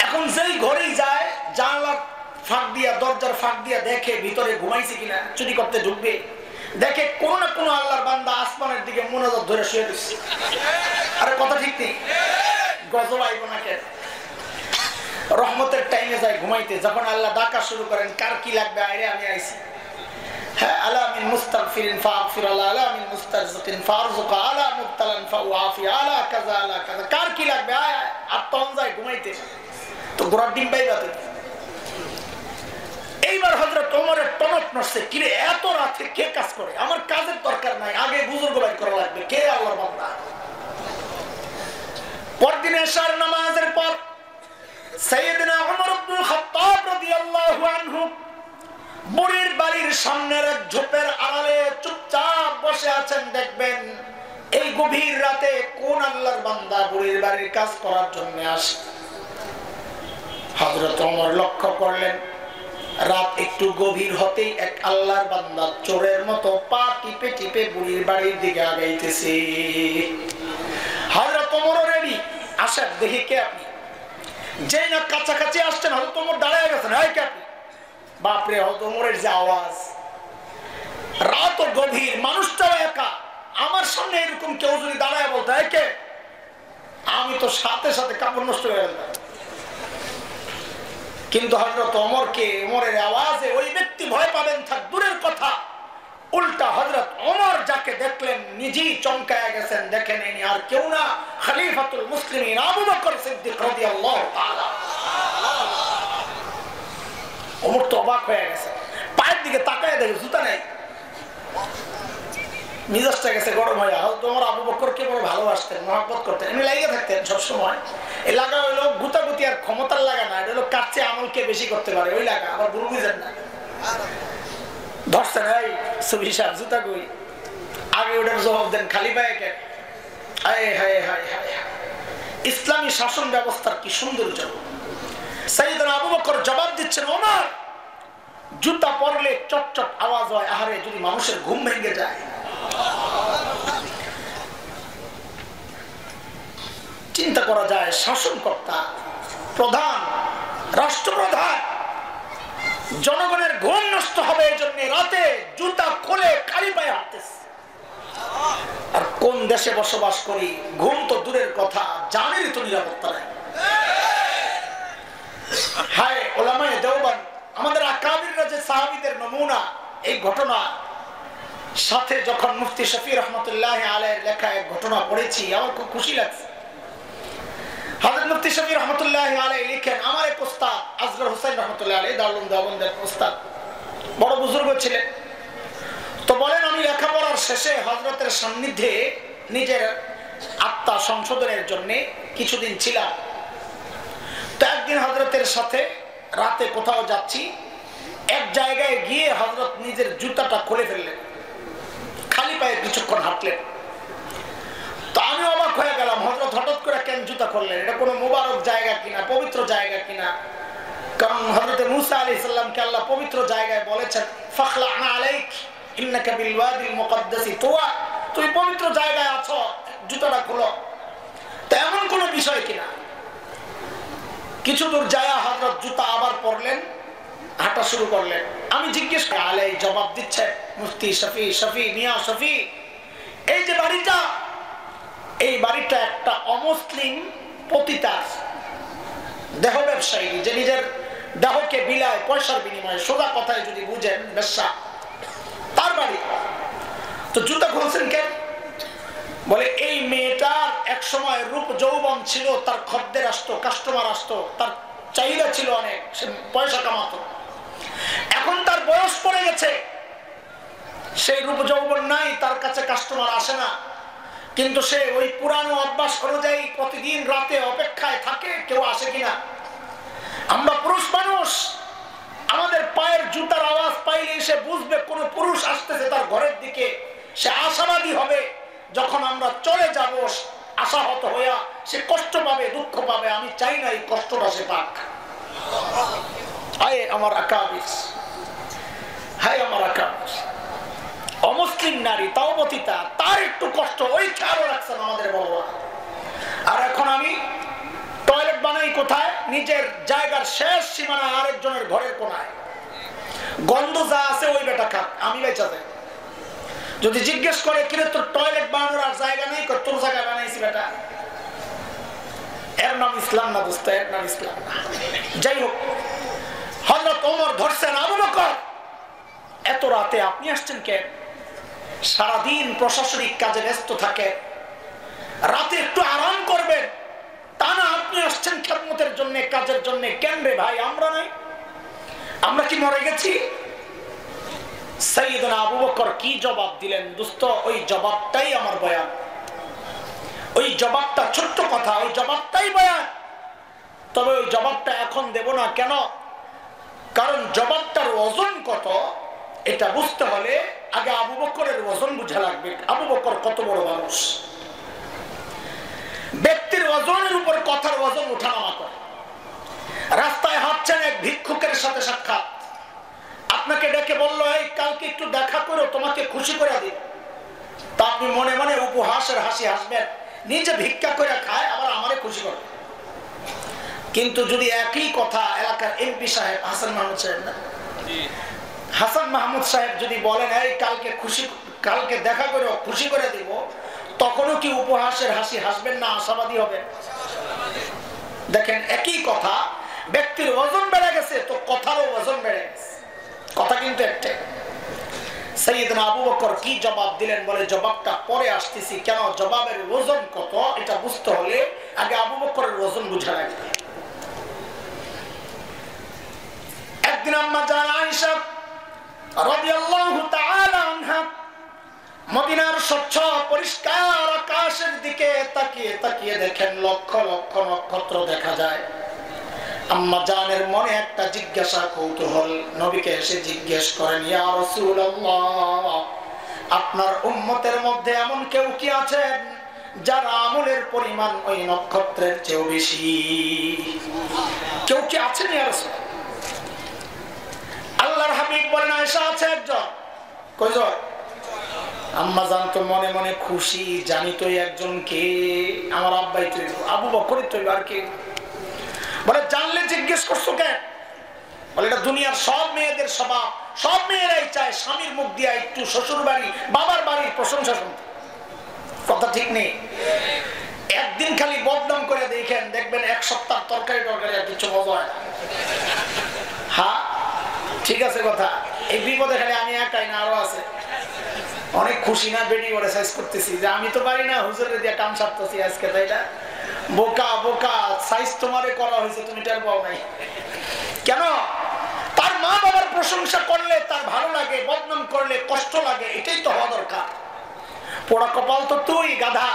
Speaker 1: এখন যেই ঘরেই যায়, জানালার ফাঁক দিয়া, দরজার ফাঁক দিয়া দেখে ভিতরে ঘুমাইছে কিনা, চুরি করতে ঢুকবে, দেখে কোন না কোন আল্লাহর বান্দা আসমানের দিকে মোনাজাত ধরে শুয়ে দিচ্ছে। আরে কথা ঠিক নেই? গজব আইব না কেন? রহমতের টাইমে যায় ঘুমাইতে, যখন আল্লাহ ডাকা শুরু করেন, কার কি লাগবে, আইরে আমি আইছি। হ্যাঁ, আলা মিন মুস্তাগফিরিন ফাগফির, আলা মিন মুস্তারজিকিন ফারজুক, আলা মুবতালান ফাউআফি, আলা কাযা আলা কাযা, কার কি লাগবে আয়। আর তখন যায় ঘুমাইতে, তো গোড়ার ডিম পাইবা তো। এইবার হযরত ওমরের টনক নড়ছে, কিরে এত রাতে কে কাজ করে? আমার কাজের দরকার নাই, আগে বুজুর্গ বাইর করা লাগবে। কে? আল্লাহর বান্দা। পরদিন এশার নামাজের পর সাইয়েদনা ওমর ইবনুল খাত্তাব রাদিয়াল্লাহু আনহু বুড়ির বাড়ির সামনের এক ঝোপের আড়ালে চুপচাপ বসে আছেন। দেখবেন এই গভীর রাতে কোন আল্লাহর বান্দা বুড়ির বাড়ির কাজ করার জন্য আসে। হযরত ওমর লক্ষ্য করলেন, রাত একটু গভীর হতেই এক আল্লাহর বান্দা চোরের মতো পা টিপে টিপে বুড়ির বাড়ির দিকে আগাইতেছে। হযরত ওমর রেডি, আসেন দেখি কে আপনি। যেই না কাছাকাছি আসছেন, হযরত ওমর দাঁড়ায় গেছেন। এই কে আপনি? বাপরে, হযরত ওমরের যে আওয়াজ! রাত গভীর, মানুষটাও একা, আমার সামনে এরকম কেউ যদি দাঁড়ায় বলতো, এই কে, তো সাথে সাথে কাপড় নষ্ট হয়ে গেল। কিন্তু হযরত ওমরের আওয়াজে ওই ব্যক্তি ভয় পাবেন থাক দূরের কথা, উল্টা হযরত ওমর যাকে দেখলেন নিজেই চমকায়া গেছেন, দেখেন ইনি আর কেউ না, খলিফাতুল মুসলিমিন আবু বকর সিদ্দিক রাদিয়াল্লাহু তাআলা। ওমর তো অবাক হয়ে গেছে, পায়ের দিকে তাকায় দেখে জুতা নেই, মিজাজটা গেছে গরম হয়ে। হয়তো তোমার আবু বকরকে বড় ভালোবাসতেন, মহব্বত করতেন, এমনি লাগিয়ে থাকতেন সবসময়। এই লাগা হইলো গুতাগুতি আর ক্ষমতার লাগা না, এটা হলো কার চেয়ে আমলকে বেশি করতে পারে ওই লাগা। আবার ভুল বুঝেন না, ধরছেন এই সুবি সাহেব জুতা কই, আগে ওটার জবাব দেন খালি পায়ে কেন। ইসলামী শাসন ব্যবস্থার কি সৌন্দর্য। সাইয়েদনা আবু বকর জবাব দিচ্ছেন, ওমর জুতা পরলে চটচট আওয়াজ হয়, আহারে যদি মানুষের ঘুম ভেঙে যায়। চিন্তা করা যায়, শাসনকর্তা, প্রধান, রাষ্ট্রপ্রধান, জনগণের ঘুম নষ্ট হবে এই জন্য রাতে জুতা খুলে খালি পায়ে হাঁটতেছে। আর কোন দেশে বসবাস করি, ঘুম তো দূরের কথা, জানেরই তো নিরাপত্তা নাই। হায় ওলামায়ে দেওবন্দ, আমাদের আকাবিররা যে সাহাবীদের নমুনা, এই ঘটনা সাথে যখন মুফতি শফি রহমতুল্লাহ আলাইহির লেখা এক ঘটনা পড়েছি, আমার খুব খুশি লাগছে। হযরত মুফতি শফি রহমতুল্লাহ আলাইহি লিখেন, আমার এক উস্তাদ আসগর হোসেন রহমতুল্লাহ আলাইহি দারুল দেওবন্দের উস্তাদ, বড় বুজুর্গ ছিলেন। তো বলেন, আমি লেখাপড়ার শেষে হযরতের সান্নিধ্যে নিজের আত্মা সংশোধনের জন্য কিছুদিন ছিলাম। তো একদিন হযরতের সাথে রাতে কোথাও যাচ্ছি, এক জায়গায় গিয়ে হযরত নিজের জুতাটা খুলে ফেললেন, খালি পায়ে কিছুক্ষণ হাঁটলেন। তো আমি অবাক হয়ে গেলাম, হযরত হঠাৎ করে কেন জুতা খুললেন? এটা কোনো মুবারক জায়গা কিনা, পবিত্র জায়গা কিনা? কারণ হযরত মূসা আলাইহিস সালামকে আল্লাহ পবিত্র জায়গায় বলেছেন, ফাখলা'না আলাইক ইন্নাকা বিল ওয়াদিল মুকদ্দাসি তুওয়া, তুই পবিত্র জায়গায় আছো, জুতাটা খুলো। তো এমন কোনো বিষয় কিনা? কিছু দূর যায় হযরত জুতা আবার পরলেন, হাঁটা শুরু করলেন। আমি জিজ্ঞেস করি, আলাই জবাব দিচ্ছে, মুফতি শফি মিয়া শফি, এই যে বাড়িটা, এই বাড়িটা একটা অমুসলিম পতিতার দেহ ব্যবসায়ী, যে নিজের দেহকে বিলায় পয়সার বিনিময়ে, সোজা কথায় যদি বুঝেন ব্যবসা, তার বাড়ি। তো জুতা খুলছেন কেন? বলে এই মেয়েটার এক সময় রূপ যৌবন ছিল, তার খদ্দের আসতো, কাস্টমার আসতো, তার চাহিদা ছিল অনেক, সে পয়সা কামাতো। এখন তার বয়স পড়ে গেছে, সেই রূপ যৌবন নাই, তার কাছে কাস্টমার আসে না, কিন্তু সে ওই পুরানো অভ্যাস অনুযায়ী প্রতিদিন রাতে অপেক্ষায় থাকে কেউ আসে কিনা। আমরা পুরুষ মানুষ, আমাদের পায়ের জুতার আওয়াজ পাইলে সে বুঝবে কোন পুরুষ আসতেছে তার ঘরের দিকে, সে আশাবাদী হবে। যখন আমরা চলে যাব আশাহত হইয়া সে কষ্ট পাবে, দুঃখ পাবে। আমি চাই না এই কষ্টটা সে পাক। হায় আমার আকাবির, হায় আমার আকাবির। অমুসলিম নারী, তাও পতিতা, তার একটু কষ্ট, ওই খেয়াল রাখছেন আমাদের বড়রা। আর এখন আমি টয়লেট বানাই কোথায়? নিজের জায়গার শেষ সীমানায় আরেকজনের ঘরের কোনায়। গন্ধ যা আছে ওই বেটা খাক, আমি বেঁচে যাই। যদি জিজ্ঞেস করে, কিরে তোর টয়লেট বানানোর আর জায়গা নেই? তোর জায়গায় বানাইছি বেটা। এর নাম ইসলাম না দোস্ত, এর নাম ইসলাম না। যাই হোক, হযরত ওমর ধরছেন, আবু বকর এত রাতে আপনি আসছেন কেন? সারাদিন প্রশাসনিক কাজে ব্যস্ত থাকে, রাতে একটু আরাম করবেন, তা না আপনি আসছেন খেদমতের জন্য, কাজের জন্য। কেন রে ভাই, আমরা নাই? আমরা কি মরে গেছি? সাইয়েদনা আবু বকর কি জবাব দিলেন দোস্ত, ওই জবাবটাই আমার বয়ান। ওই জবাবটা ছোট্ট কথা, ওই জবাবটাই বয়ান। তবে ওই জবাবটা এখন দেব না। কেন? কারণ জবাবটার ওজন কত এটা বুঝতে হলে আগে আবু বকরের ওজন বুঝা লাগবে। আবু বকর কত বড় মানুষ, ব্যক্তির ওজনের উপর কথার ওজন ওঠানামা করে। রাস্তায় হাঁটছেন, এক ভিক্ষুকের সাথে সাক্ষাৎ, আপনাকে ডেকে বললো, এই কালকে একটু দেখা করো, তোমাকে খুশি করে দিই। তা আপনি মনে মনে উপহাসের হাসি হাসবেন, নিজে ভিক্ষা করে খায়, আবার আমারে খুশি করে। কিন্তু যদি একই কথা এলাকার এমপি সাহেব হাসান মাহমুদ সাহেব, না হাসান মাহমুদ সাহেব যদি বলেন, এই কালকে দেখা করো, খুশি করে দিব, তখনও কি উপহাসের হাসি হাসবেন না আশাবাদী হবেন? দেখেন একই কথা, ব্যক্তির ওজন বেড়ে গেছে তো কথারও ওজন বেড়ে গেছে, কথা কিন্তু একটাই। সাইয়েদনা আবু বকর কি জবাব দিলেন, বলে জবাবটা পরে আসতেছি, কেন জবাবের ওজন কত এটা বুঝতে হলে আগে আবু বকরের ওজন বুঝা লাগবে। একদিন আম্মা জান আয়েশা রাদিয়াল্লাহু তাআলা আনহা মদিনার স্বচ্ছ পরিষ্কার আকাশের দিকে তাকিয়ে তাকিয়ে দেখেন লক্ষ লক্ষ নক্ষত্র দেখা যায়। আম্মা জানের মনে একটা জিজ্ঞাসা কৌতূহল, নবীকে এসে জিজ্ঞেস করেন, ইয়া রাসূলুল্লাহ, আপনার উম্মতের মধ্যে এমন কেউ কি আছেন যার আমলের পরিমাণ ওই নক্ষত্রের চেয়েও বেশি? কেউ কি আছেন ইয়া রাসূল? আল্লাহর হাবিব বলেন, আয়েশা আছে একজন। কয়জন? আম্মা জান তো মনে মনে খুশি, জানি তো একজন কে, আমার আব্বাই তো আবু বকরই তো, আর কে? বলে জানলে জিজ্ঞেস করছো কেন? বলে এটা দুনিয়ার সব মেয়েদের স্বভাব, সব মেয়েরাই চায় স্বামীর মুখ দিয়ে একটু শ্বশুর বাড়ি বাবার বাড়ির প্রশংসা শুনতে। কথা ঠিক নেই? একদিন খালি বদনাম করে দেখেন, দেখবেন এক সপ্তাহ তরকারি টরকারি আর কিছু মজা হয়। হ্যাঁ ঠিক আছে কথা, এই বিপদে খালি আমি একাই না, আরো আছে। অনেক খুশি না বেডি করে সাইজ করতেছি যে আমি তো পারি না, হুজুরে দিয়ে কাম সারতেছি আজকে, তাই না? বোকা বোকা, সাইজ তোমারে করা হয়েছে, তুমি টের পাও নাই কেন? তার মা বাবার প্রশংসা করলে তার ভালো লাগে, বদনাম করলে কষ্ট লাগে, এটাই তো হওয়া দরকার। পোড়া কপাল তো তুই গাধা।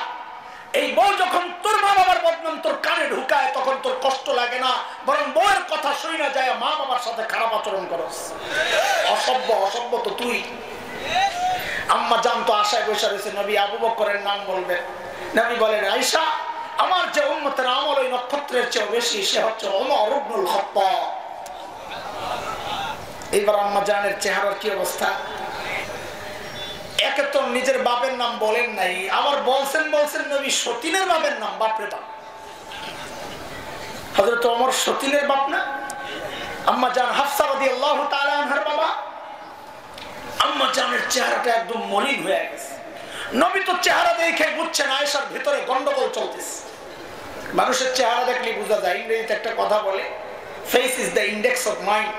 Speaker 1: এই বউ যখন তোর মা বাবার বদনাম তোর কানে ঢুকায় তখন তোর কষ্ট লাগে না, বরং বউয়ের কথা শুই না যায় মা বাবার সাথে খারাপ আচরণ করস। অসভ্য, অসভ্য তো তুই। আম্মা জান তো আশায় বসে রয়েছে নবী আবু বকরের নাম বলবেন। নবী বলেন, আয়েশা, আমার যে উম্মতের আমল ওই নক্ষত্রের চেয়ে বেশি, সে হচ্ছে ওমর ইবনুল খাত্তাব। এবার আম্মা জানের চেহারার কি অবস্থা! একে তো নিজের বাপের নাম বলেন নাই, আবার বলছেন নবী সতীনের বাপের নাম। বাপরে বাপ, হযরত ওমর সতীনের বাপ না? আম্মা জান হাফসা রাদিয়াল্লাহু তাআলা আনহার বাবা। আম্মা জানের চেহারাটা একদম মলিন হয়ে গেছে। নবী তো চেহারা দেখে বুঝছেন আয়েশার ভিতরে গন্ডগোল চলতেছে। মানুষের চেহারা দেখলে বোঝা যায়, ইংরেজিতে একটা কথা বলে, face is the index of mind.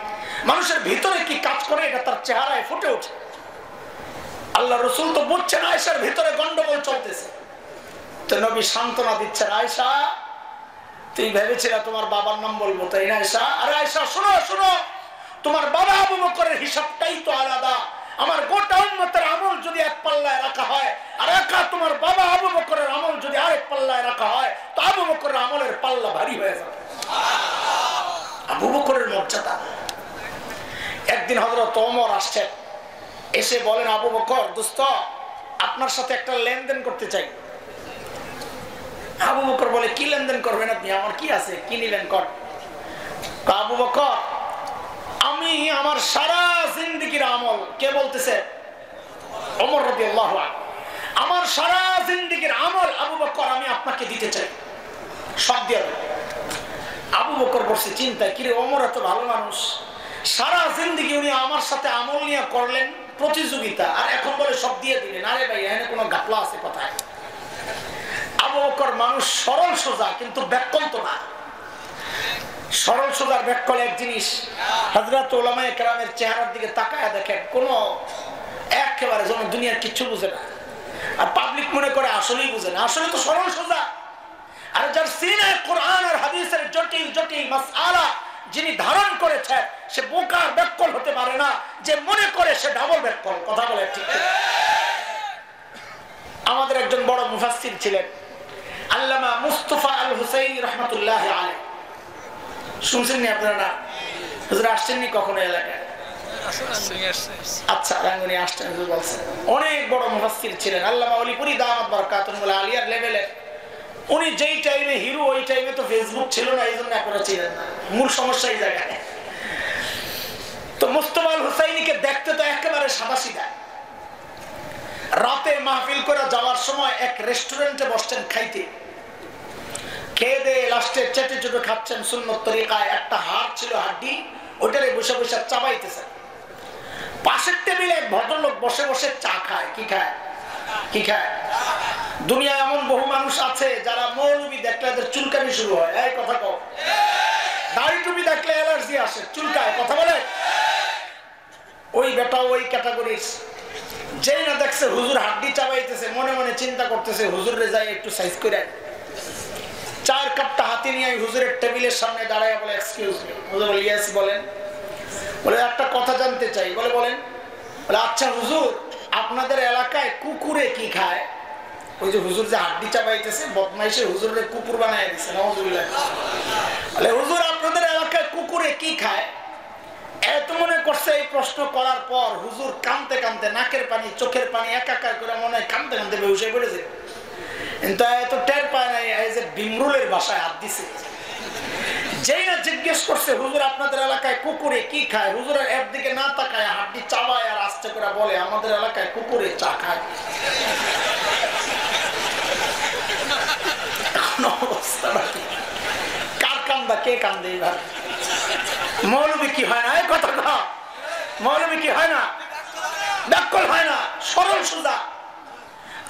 Speaker 1: মানুষের ভিতরে কি কাজ করে এটা তার চেহারায় ফুটে ওঠে। আল্লাহ রাসূল তো বুঝছেন আয়েশার ভিতরে গন্ডগোল চলতেছে, তো নবী সান্ত্বনা দিচ্ছেন, আয়েশা তুই ভেবেছিলা তোমার বাবার নাম বলবো, তাই না আয়েশা? আরে আয়েশা শোনো শোনো, তোমার বাবা আবু বকরের হিসাবটাই তো আলাদা। আমার গোটা উম্মতের আমল যদি এক পাল্লায় রাখা হয়, আর একা তোমার বাবা আবু বকরের আমল যদি আরেক পাল্লায় রাখা হয়, তো আবু বকরের আমলের পাল্লা ভারী হয়ে যাবে। আবু বকরের মর্যাদা। একদিন হযরত ওমর আসছেন, এসে বলেন, আবু বকর দোস্ত, আপনার সাথে একটা লেনদেন করতে চাই। আবু বকর বলে, কি লেনদেন করবেন আপনি? আমার কি আছে, কি নিবেন কর। আবু বকর, আমি আমার সারা জিন্দেগীর আমল। কে বলতেছে? ওমর রাদিয়াল্লাহু আনহু। আমার সারা জিন্দেগীর আমল আবু বকর আমি আপনাকে দিতে চাই, সব দিয়ে দেব। আবু বকর বসে চিন্তায়, কিরে ওমর এত ভালো মানুষ, সারা জিন্দেগি উনি আমার সাথে আমল নিয়ে করলেন প্রতিযোগিতা, আর এখন বলে সব দিয়ে দিলেন। আরে ভাই, এখানে কোনো গাপলা আছে কথায়? আবু বকর মানুষ সরল সোজা, কিন্তু ব্যাকল তো না। সরল সোজার ব্যাকল এক জিনিস। হযরত উলামায়ে কেরামের চেহারার দিকে তাকায় দেখেন, কোন একেবারে যেন দুনিয়ার কিচ্ছু বুঝে না, আর পাবলিক মনে করে আসলেই বুঝে না। আসলে তো সরল সোজা। আর যার সিনায় কোরআন আর হাদিসের জটিল জটিল মাসআলা যিনি ধারণ করেছেন, সে বোকার ব্যাকল হতে পারে না। যে মনে করে সে ডাবল ব্যাকল। কথা বলে ঠিক? আমাদের একজন বড় মুফাসসির ছিলেন, আল্লামা মুস্তাফা আল হুসাইনি রাহমাতুল্লাহ আলাইহি। শুনছেন নি আপনারা? না হুজুর আসছেন নি কখনো এলাকায়? আচ্ছা, রাঙ্গুনি আসছেন হুজুর বলছেন। অনেক বড় মুফাসসির ছিলেন, আল্লামা ওলিপুরি দামাত বারাকাতুহুল আলিয়ার লেভেলের। উনি যেই টাইমে হিরো, ওই টাইমে তো ফেসবুক ছিল না, এই জন্য আপনারা ছিলেন না। মূল সমস্যা এই জায়গায়। তো মুস্তাফা আল হুসাইনিকে দেখতে তো একেবারে সাদাসিধা। রাতে মাহফিল করে যাওয়ার সময় এক রেস্টুরেন্টে বসছেন খাইতে। খেয়ে দিয়ে লাস্টে চেটে চেটে খাচ্ছেন সুন্নত তরিকায়। একটা হাড় ছিল, হাড্ডি, ওইটারে বসে বসে চাবাইতেছেন। পাশের টেবিলে এক ভদ্রলোক বসে বসে চা খায়। কি খায়? কি খায়? দুনিয়ায় এমন বহু মানুষ আছে যারা মৌলবি দেখে দেখলে এদের চুলকানি শুরু হয়। এই কথা কও। দাড়ি টুপি দেখলে অ্যালার্জি আসে, চুলকায়, কথা বলে। ওই বেটা ওই ক্যাটাগরির। যেই না দেখছে হুজুর হাড্ডি চাবাইতেছে, মনে মনে চিন্তা করতেছে হুজুরে যাই একটু সাইজ করে। চায়ের কাপটা হাতে নিয়ে হুজুরের টেবিলের সামনে দাঁড়ায় বলে, এক্সকিউজ মি। হুজুর বলে, ইয়েস বলেন। বলে, একটা কথা জানতে চাই। বলে, বলেন। বলে, আচ্ছা হুজুর, আপনাদের এলাকায় কুকুরে কি খায়? ওই যে হুজুর যে হাড্ডি চাবাইতেছে, বদমাইশে হুজুরের কুকুর বানায় দিচ্ছে। নাউজুবিল্লাহ। বলে, হুজুর আপনাদের এলাকায় কুকুরে কি খায়? এত মনে করছে এই প্রশ্ন করার পর হুজুর কাঁদতে কাঁদতে নাকের পানি চোখের পানি একাকার করে মনে হয় কাঁদতে কাঁদতে বেহুশ হয়ে পড়েছে। কিন্তু এত টের পায় নাই, এই যে বিমরুলের ভাষায় হাত দিছে। যেই না জিজ্ঞেস করছে হুজুর আপনাদের এলাকায় কুকুরে কি খায়, হুজুরের এর দিকে না তাকায় হাড্ডি চাবায় আর আস্তে করে বলে, আমাদের এলাকায় কুকুরে চা খায়। কার কান্দা, কে কান্দে এইবার? মৌলবী কি হয় না? এই কথা কও। মৌলবী কি হয় না? ব্যাকল হয় না, সরল সোজা।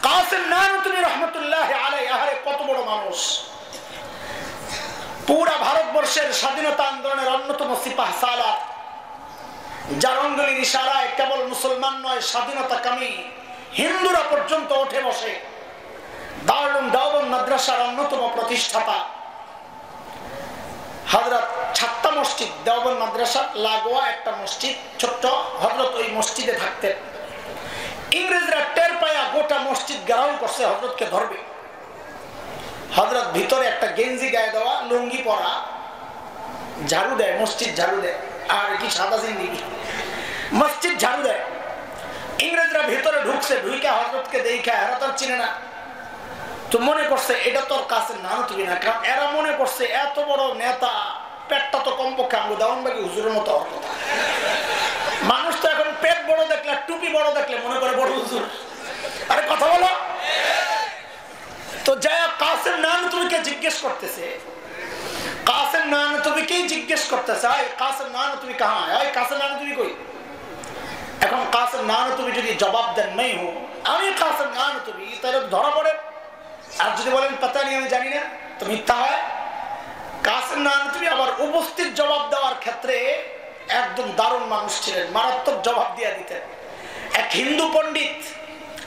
Speaker 1: কাসেম নানুতুবি রহমাতুল্লাহি আলাইহি, আরে কত বড় মানুষ। পুরা ভারতবর্ষের স্বাধীনতা আন্দোলনের অন্যতম সিপাহ সালার, যার অঙ্গুলির ইশারায় কেবল মুসলমান নয়, স্বাধীনতাকামী হিন্দুরা পর্যন্ত উঠে বসে। দারুল দেওবন্দ মাদ্রাসার অন্যতম প্রতিষ্ঠাতা হযরত ছাত্তা মসজিদ, দেওবন্দ মাদ্রাসার লাগোয়া একটা মসজিদ, ছোট্ট। হযরত ওই মসজিদে থাকতেন। ইংরেজরা টের পায়া গোটা মসজিদ ঘেরাও করছে, হযরতকে ধরবে। হযরত ভিতরে একটা গেঞ্জি গায়ে দেওয়া, লুঙ্গি পরা, ঝাড়ু দেয়, মসজিদ ঝাড়ু দেয়। আর কি সাদা জিন্দিগি, মসজিদ ঝাড়ু দেয়। ইংরেজরা ভিতরে ঢুকছে, ঢুকে হযরতকে দেখে এরা তো চিনে না, তো মনে করছে এটা তোর কাছে নানুতুবি না। কারণ এরা মনে করছে এত বড় নেতা, পেটটা তো কমপক্ষে আমগো দেওয়ানবাগি হুজুরের মতো হওয়ার কথা। মানুষ তো এখন পেট বড় দেখলে, টুপি বড় দেখলে মনে করে বড় হুজুর। আরে কথা বলো। তো যা কাসেম নানুতুবিকে জিজ্ঞেস করতেছে, কাসেম নানুতুবিকেই জিজ্ঞেস করতেছে, আয় কাসেম নানুতুবি কাহা है? আয় কাসেম নানুতুবি কই? এখন কাসেম নানুতুবি যদি জবাব দেন मैं हूं, আমি কাসেম নানুতুবি, তাহলে ধরা পড়ে। আর যদি বলেন পাতা নেই, আমি জানি না, তো মিথ্যা হয়। কাসেম নানুতুবি আবার উপস্থিত জবাব দেওয়ার ক্ষেত্রে একদম দারুণ মানুষ ছিলেন, মারাত্মক জবাব দিয়ে দিতেন। এক হিন্দু পণ্ডিত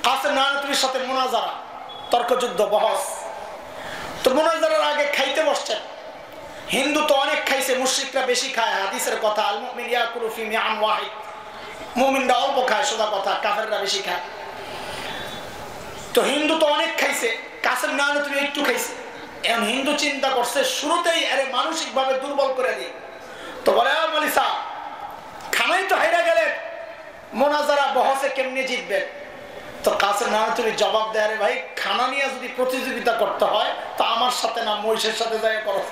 Speaker 1: কাসেম নানুতুবির সাথে মুনাজারা, তর্কযুদ্ধ, বহস। তো মুনাজারার আগে খাইতে বসছেন। হিন্দু তো অনেক খাইছে, মুশরিকরা বেশি খায়। হাদিসের কথা, আল মুমিন ইয়াকুলু ফি মিআন ওয়াহিদ, মুমিনরা অল্প খায়, সোজা কথা, কাফেররা বেশি খায়। তো হিন্দু তো অনেক খাইছে, কাসেম নানুতুবি একটু খাইছে। এখন হিন্দু চিন্তা করছে শুরুতেই আরে মানসিক ভাবে দুর্বল করে দিই। তো বলে, মালি সাহেব খানাই তো হাইরা গেলেন, মুনাজারা বহসে কেমনে জিতবেন? তো কাসেম নানুতুবি জবাব দেয়, আরে ভাই খানা নিয়ে যদি প্রতিযোগিতা করতে হয় তো আমার সাথে না, মহিষের সাথে যাই করো।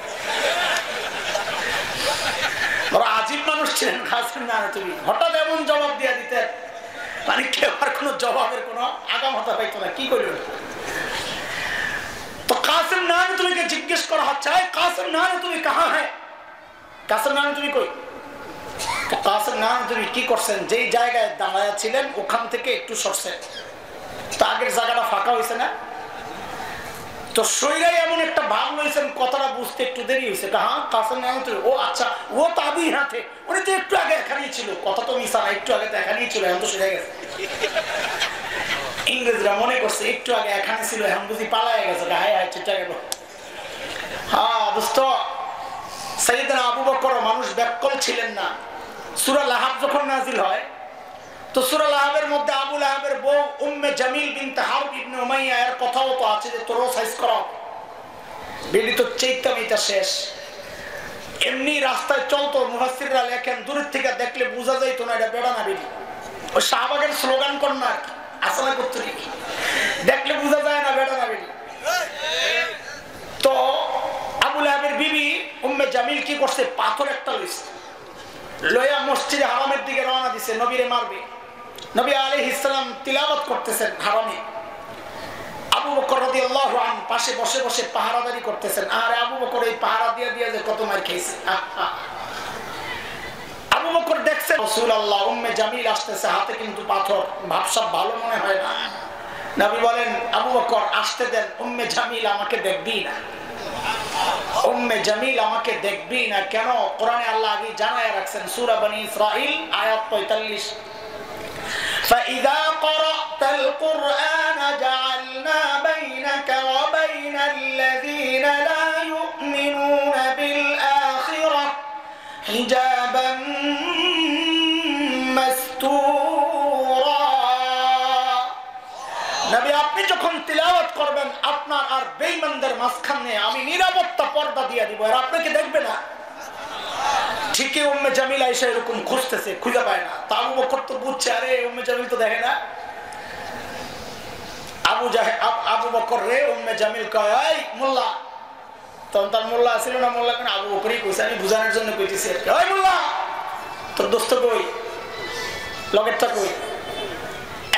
Speaker 1: ওরা আজীব মানুষ ছিলেন কাসেম নানুতুবি, হঠাৎ এমন জবাব দিয়ে দিতেন, মানে কেউ আর কোনো জবাবের কোনো আগামাথা পাইতো না, কি করবেন। তো কাসেম নানুতুবিকে জিজ্ঞেস করা হচ্ছে, কাসেম নানুতুবি কাহা है? কাসেম নানুতুবি কই? তো কাসেম নানুতুবি কি করছেন, যেই জায়গায় দাঁড়ায় ছিলেন ওখান থেকে একটু সরছেন। তো আগের জায়গাটা ফাঁকা হয়েছে না, তো শরীরে এমন একটা ভাব লইছেন, কথাটা বুঝতে একটু দেরি হয়েছে। হ্যাঁ কাসেম নানুতুবি, ও আচ্ছা, ও তো আবি হাতে, উনি তো একটু আগে এখানেই ছিল। কথা তো মিশা না, একটু আগে তো এখানেই ছিল, এখন তো সরে গেছে। ইংরেজরা মনে করছে একটু আগে এখানে ছিল, এখন বুঝি পালায় গেছে। হায় হায়, চিন্তা গেল। হ্যাঁ দোস্ত, সাইয়েদনা আবু বকর মানুষ ব্যাকল ছিলেন না। সূরা লাহাব যখন নাজিল হয়, তো সূরা লাহাবের মধ্যে আবু লাহাবের বউ উম্মে জামিল বিনতে হারব ইবনে উমাইয়া এর কথাও তো আছে যে তোরও সাইজ করা। বেলি তো চৈতামিটা শেষ। এমনি রাস্তায় চলতো, মুফাসসিররা লেখেন দূরের থেকে দেখলে বোঝা যাইতো না এটা বেড়া না বেলি। ওই শাহবাগের স্লোগান কর না, আসলে করতে দেখলে বোঝা যায় না বেড়া না বেলি। তো আবু লাহাবের বিবি উম্মে জামিল কি করছে, পাথর একটা লইছে, লইয়া মসজিদে হারামের দিকে রওনা দিছে, নবীরে মারবে। নবী আলাইহিস সালাম তিলাওয়াত করতেছেন হারামে, আবু বকর রাদিয়াল্লাহু আনহু পাশে বসে বসে পাহারাদারি করতেছেন। আর আবু বকর এই পাহারা দিয়ে দিয়ে যে কত মার খেয়েছে। আবু বকর দেখছে রাসূলুল্লাহ উম্মে জামিল আসতেছে, হাতে কিন্তু পাথর, ভাবসাব ভালো মনে হয় না। নবী বলেন, আবু বকর আসতে দেন, উম্মে জামিল আমাকে দেখবি না। উম্মে জামিল আমাকে দেখবি না কেন? কোরআনে আল্লাহ আগে জানায় রাখছেন, সূরা বনী ইসরাইল আয়াত 45, فإذا قرأت القرآن جعلنا بينك وبين الذين لا يؤمنون بالآخرة حجابا مستورا। নবী আপনি যখন তিলাওয়াত করবেন আপনার আর বেঈমানদের মাঝখানে আমি নিরাপত্তা পর্দা দিয়ে দিব, আর আপনাকে দেখবে না। ঠিকই উম্মে জামিল আয়েশা এরকম খুঁজতেছে, খুঁজে পায় না। তা আবু বকর তো বুঝছে, আরে উম্মে জামিল তো দেখে না। আবু বকর রে উম্মে জামিল কয়, এই মোল্লা, তখন তার মোল্লা ছিল না, মোল্লা কেন আবু বকরই কইছে, আমি বুঝানোর জন্য কইতেছি। ওই মোল্লা, তোর দোস্ত কই, লগেরটা কই?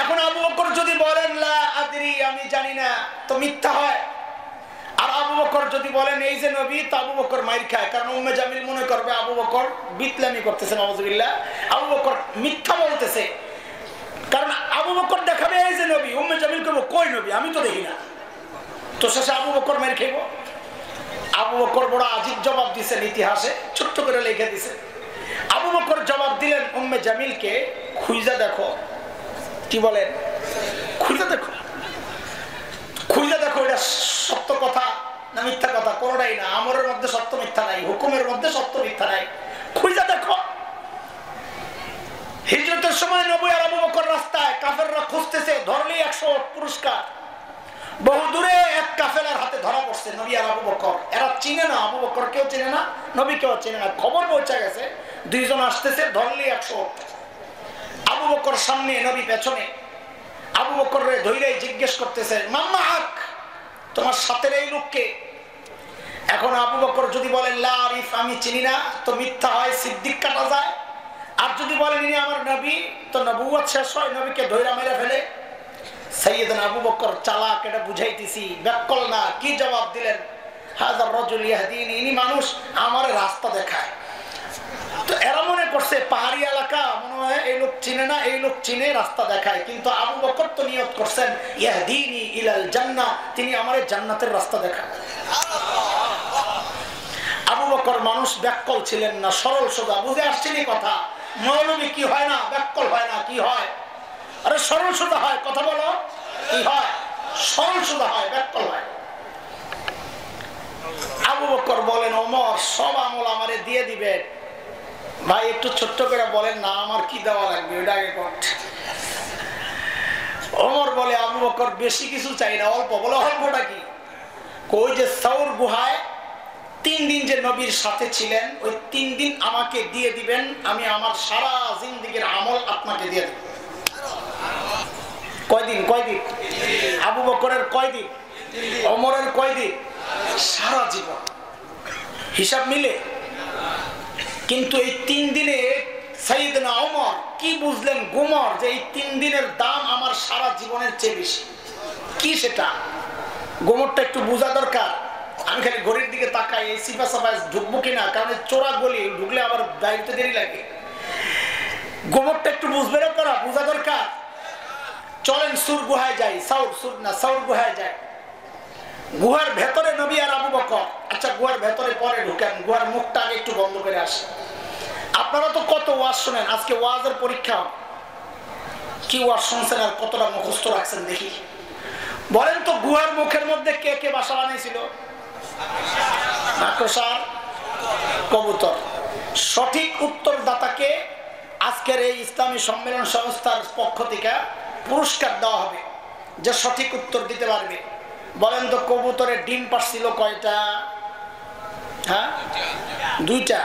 Speaker 1: এখন আবু বকর যদি বলেন লা আদরি, আমি জানি না, তো মিথ্যা হয়। আর আবু বকর যদি বলেন এই যে নবী, তো আবু বকর মাইর খায়, কারণ উম্মে জামিল মনে করবে আবু বকর বিতলামি করতেছে, নাউযুবিল্লাহ, আবু বকর মিথ্যা বলতেছে। কারণ আবু বকর দেখাবে এই যে নবী, উম্মে জামিল কইব কই নবী, আমি তো দেখি না। তো শেষে আবু বকর মাইর খাইব। আবু বকর বড় আজীব জবাব দিয়েছেন, ইতিহাসে ছোট্ট করে লিখে দিয়েছেন। আবু বকর জবাব দিলেন উম্মে জামিলকে, খুঁজা দেখো। কি বলেন? খুঁজা দেখো, খুঁজা দেখো এটা সত্য কথা না মিথ্যা কথা, কোনটাই না। আমরের মধ্যে সত্য মিথ্যা নাই, হুকুমের মধ্যে সত্য মিথ্যা নাই, খুঁজা দেখো। হিজরতের সময় নবী আর আবু বকর রাস্তায়, কাফেররা খুঁজতেছে, ধরলেই 100 পুরস্কার। বহু দূরে এক কাফেলার হাতে ধরা পড়ছে নবী আর আবু বকর। এরা চিনে না, আবু বকর কেউ চিনে না, নবী কেউ চিনে না। খবর পৌঁছে গেছে দুইজন আসতেছে, ধরলেই 100। আবু বকর সামনে, নবী পেছনে। আবু বকর রে ধৈর্য জিজ্ঞেস করতেছে, মাম্মা হাক, তোমার সাথে এই লোককে? এখন আবু বকর যদি বলেন লা আরিফ, আমি চিনি না, তো মিথ্যা হয়, সিদ্দিক কাটা যায়। আর যদি বলেন ইনি আমার নবী, তো নবুয়ত শেষ হয়, নবীকে ধৈর্য মেরে ফেলে। সাইয়েদনা আবু বকর চালাক, এটা বুঝাইতেছি, ব্যাকল না। কি জবাব দিলেন? হাযার রাজুল ইয়াহদিনি, ইনি মানুষ আমার রাস্তা দেখায়। তো এরা মনে করছে পাহাড়ি এলাকা, মনে হয় এই লোক চিনে না, এই লোক চিনে, রাস্তা দেখায়। কিন্তু আবু বকর তো নিয়ত করছেন ইয়াহদিনি ইলাল জান্নাহ, তিনি আমারে জান্নাতের রাস্তা দেখায়। আবু বকর মানুষ ব্যাকল ছিলেন না, সরল সোজা, বুঝে আসছেনই কথা। মৌলবী কি হয় না, ব্যাকল হয় না, কি হয়? আরে সরল সোজা হয়, কথা বলো, কি হয়? সরল সোজা হয়, ব্যাকল হয়। আবু বকর বলেন, ওমর সব আমল আমারে দিয়ে দিবে। ভাই একটু ছোট্ট করে বলেন না, আমার কি দেওয়া লাগবে ওটা আগে কর। ওমর বলে, আবু বকর বেশি কিছু চাই না, অল্প। বলে অল্পটা কি? কই যে সাউর গুহায় 3 দিন যে নবীর সাথে ছিলেন, ওই 3 দিন আমাকে দিয়ে দিবেন, আমি আমার সারা জিন্দেগীর আমল আপনাকে দিয়ে দেব। কয়দিন? কয়দিন? আবু বকরের কয়দিন? ওমরের কয়দিন? সারা জীবন। হিসাব মিলে। কিন্তু এই 3 দিনে সাইয়েদনা ওমর কি বুঝলেন গোমর, যে এই 3 দিনের দাম আমার সারা জীবনের চেয়ে বেশি। কি সেটা? গোমরটা একটু বোঝা দরকার। আমি খালি ঘড়ির দিকে তাকাই, এই সিফা সাফায় ঢুকবো কিনা, কারণ চোরা গলি ঢুকলে আবার দায়িত্ব দেরি লাগে। গোমরটা একটু বুঝবে না, করা বোঝা দরকার। চলেন সুর গুহায় যাই, সাউর গুহায় যাই। গুহার ভেতরে নবী আর আবু বকর। আচ্ছা গুহার ভেতরে পরে ঢুকেন, গুহার মুখটা আগে একটু বন্ধ করে আসে। আপনারা তো কত ওয়াজ শুনেন, আজকে ওয়াজের পরীক্ষা। কি ওয়াজ শুনছেন আর কতটা মুখস্থ রাখছেন দেখি? বলেন তো, গুহার মুখের মধ্যে কে কে বাসা বানাইছিল? মাকড়সার, কবুতর। সঠিক উত্তরদাতাকে আজকের এই ইসলামী সম্মেলন সংস্থার পক্ষ থেকে পুরস্কার দেওয়া হবে, যে সঠিক উত্তর দিতে পারবে। বলেন তো, কবুতরের ডিম পারছিল কয়টা? হ্যাঁ, 2টা।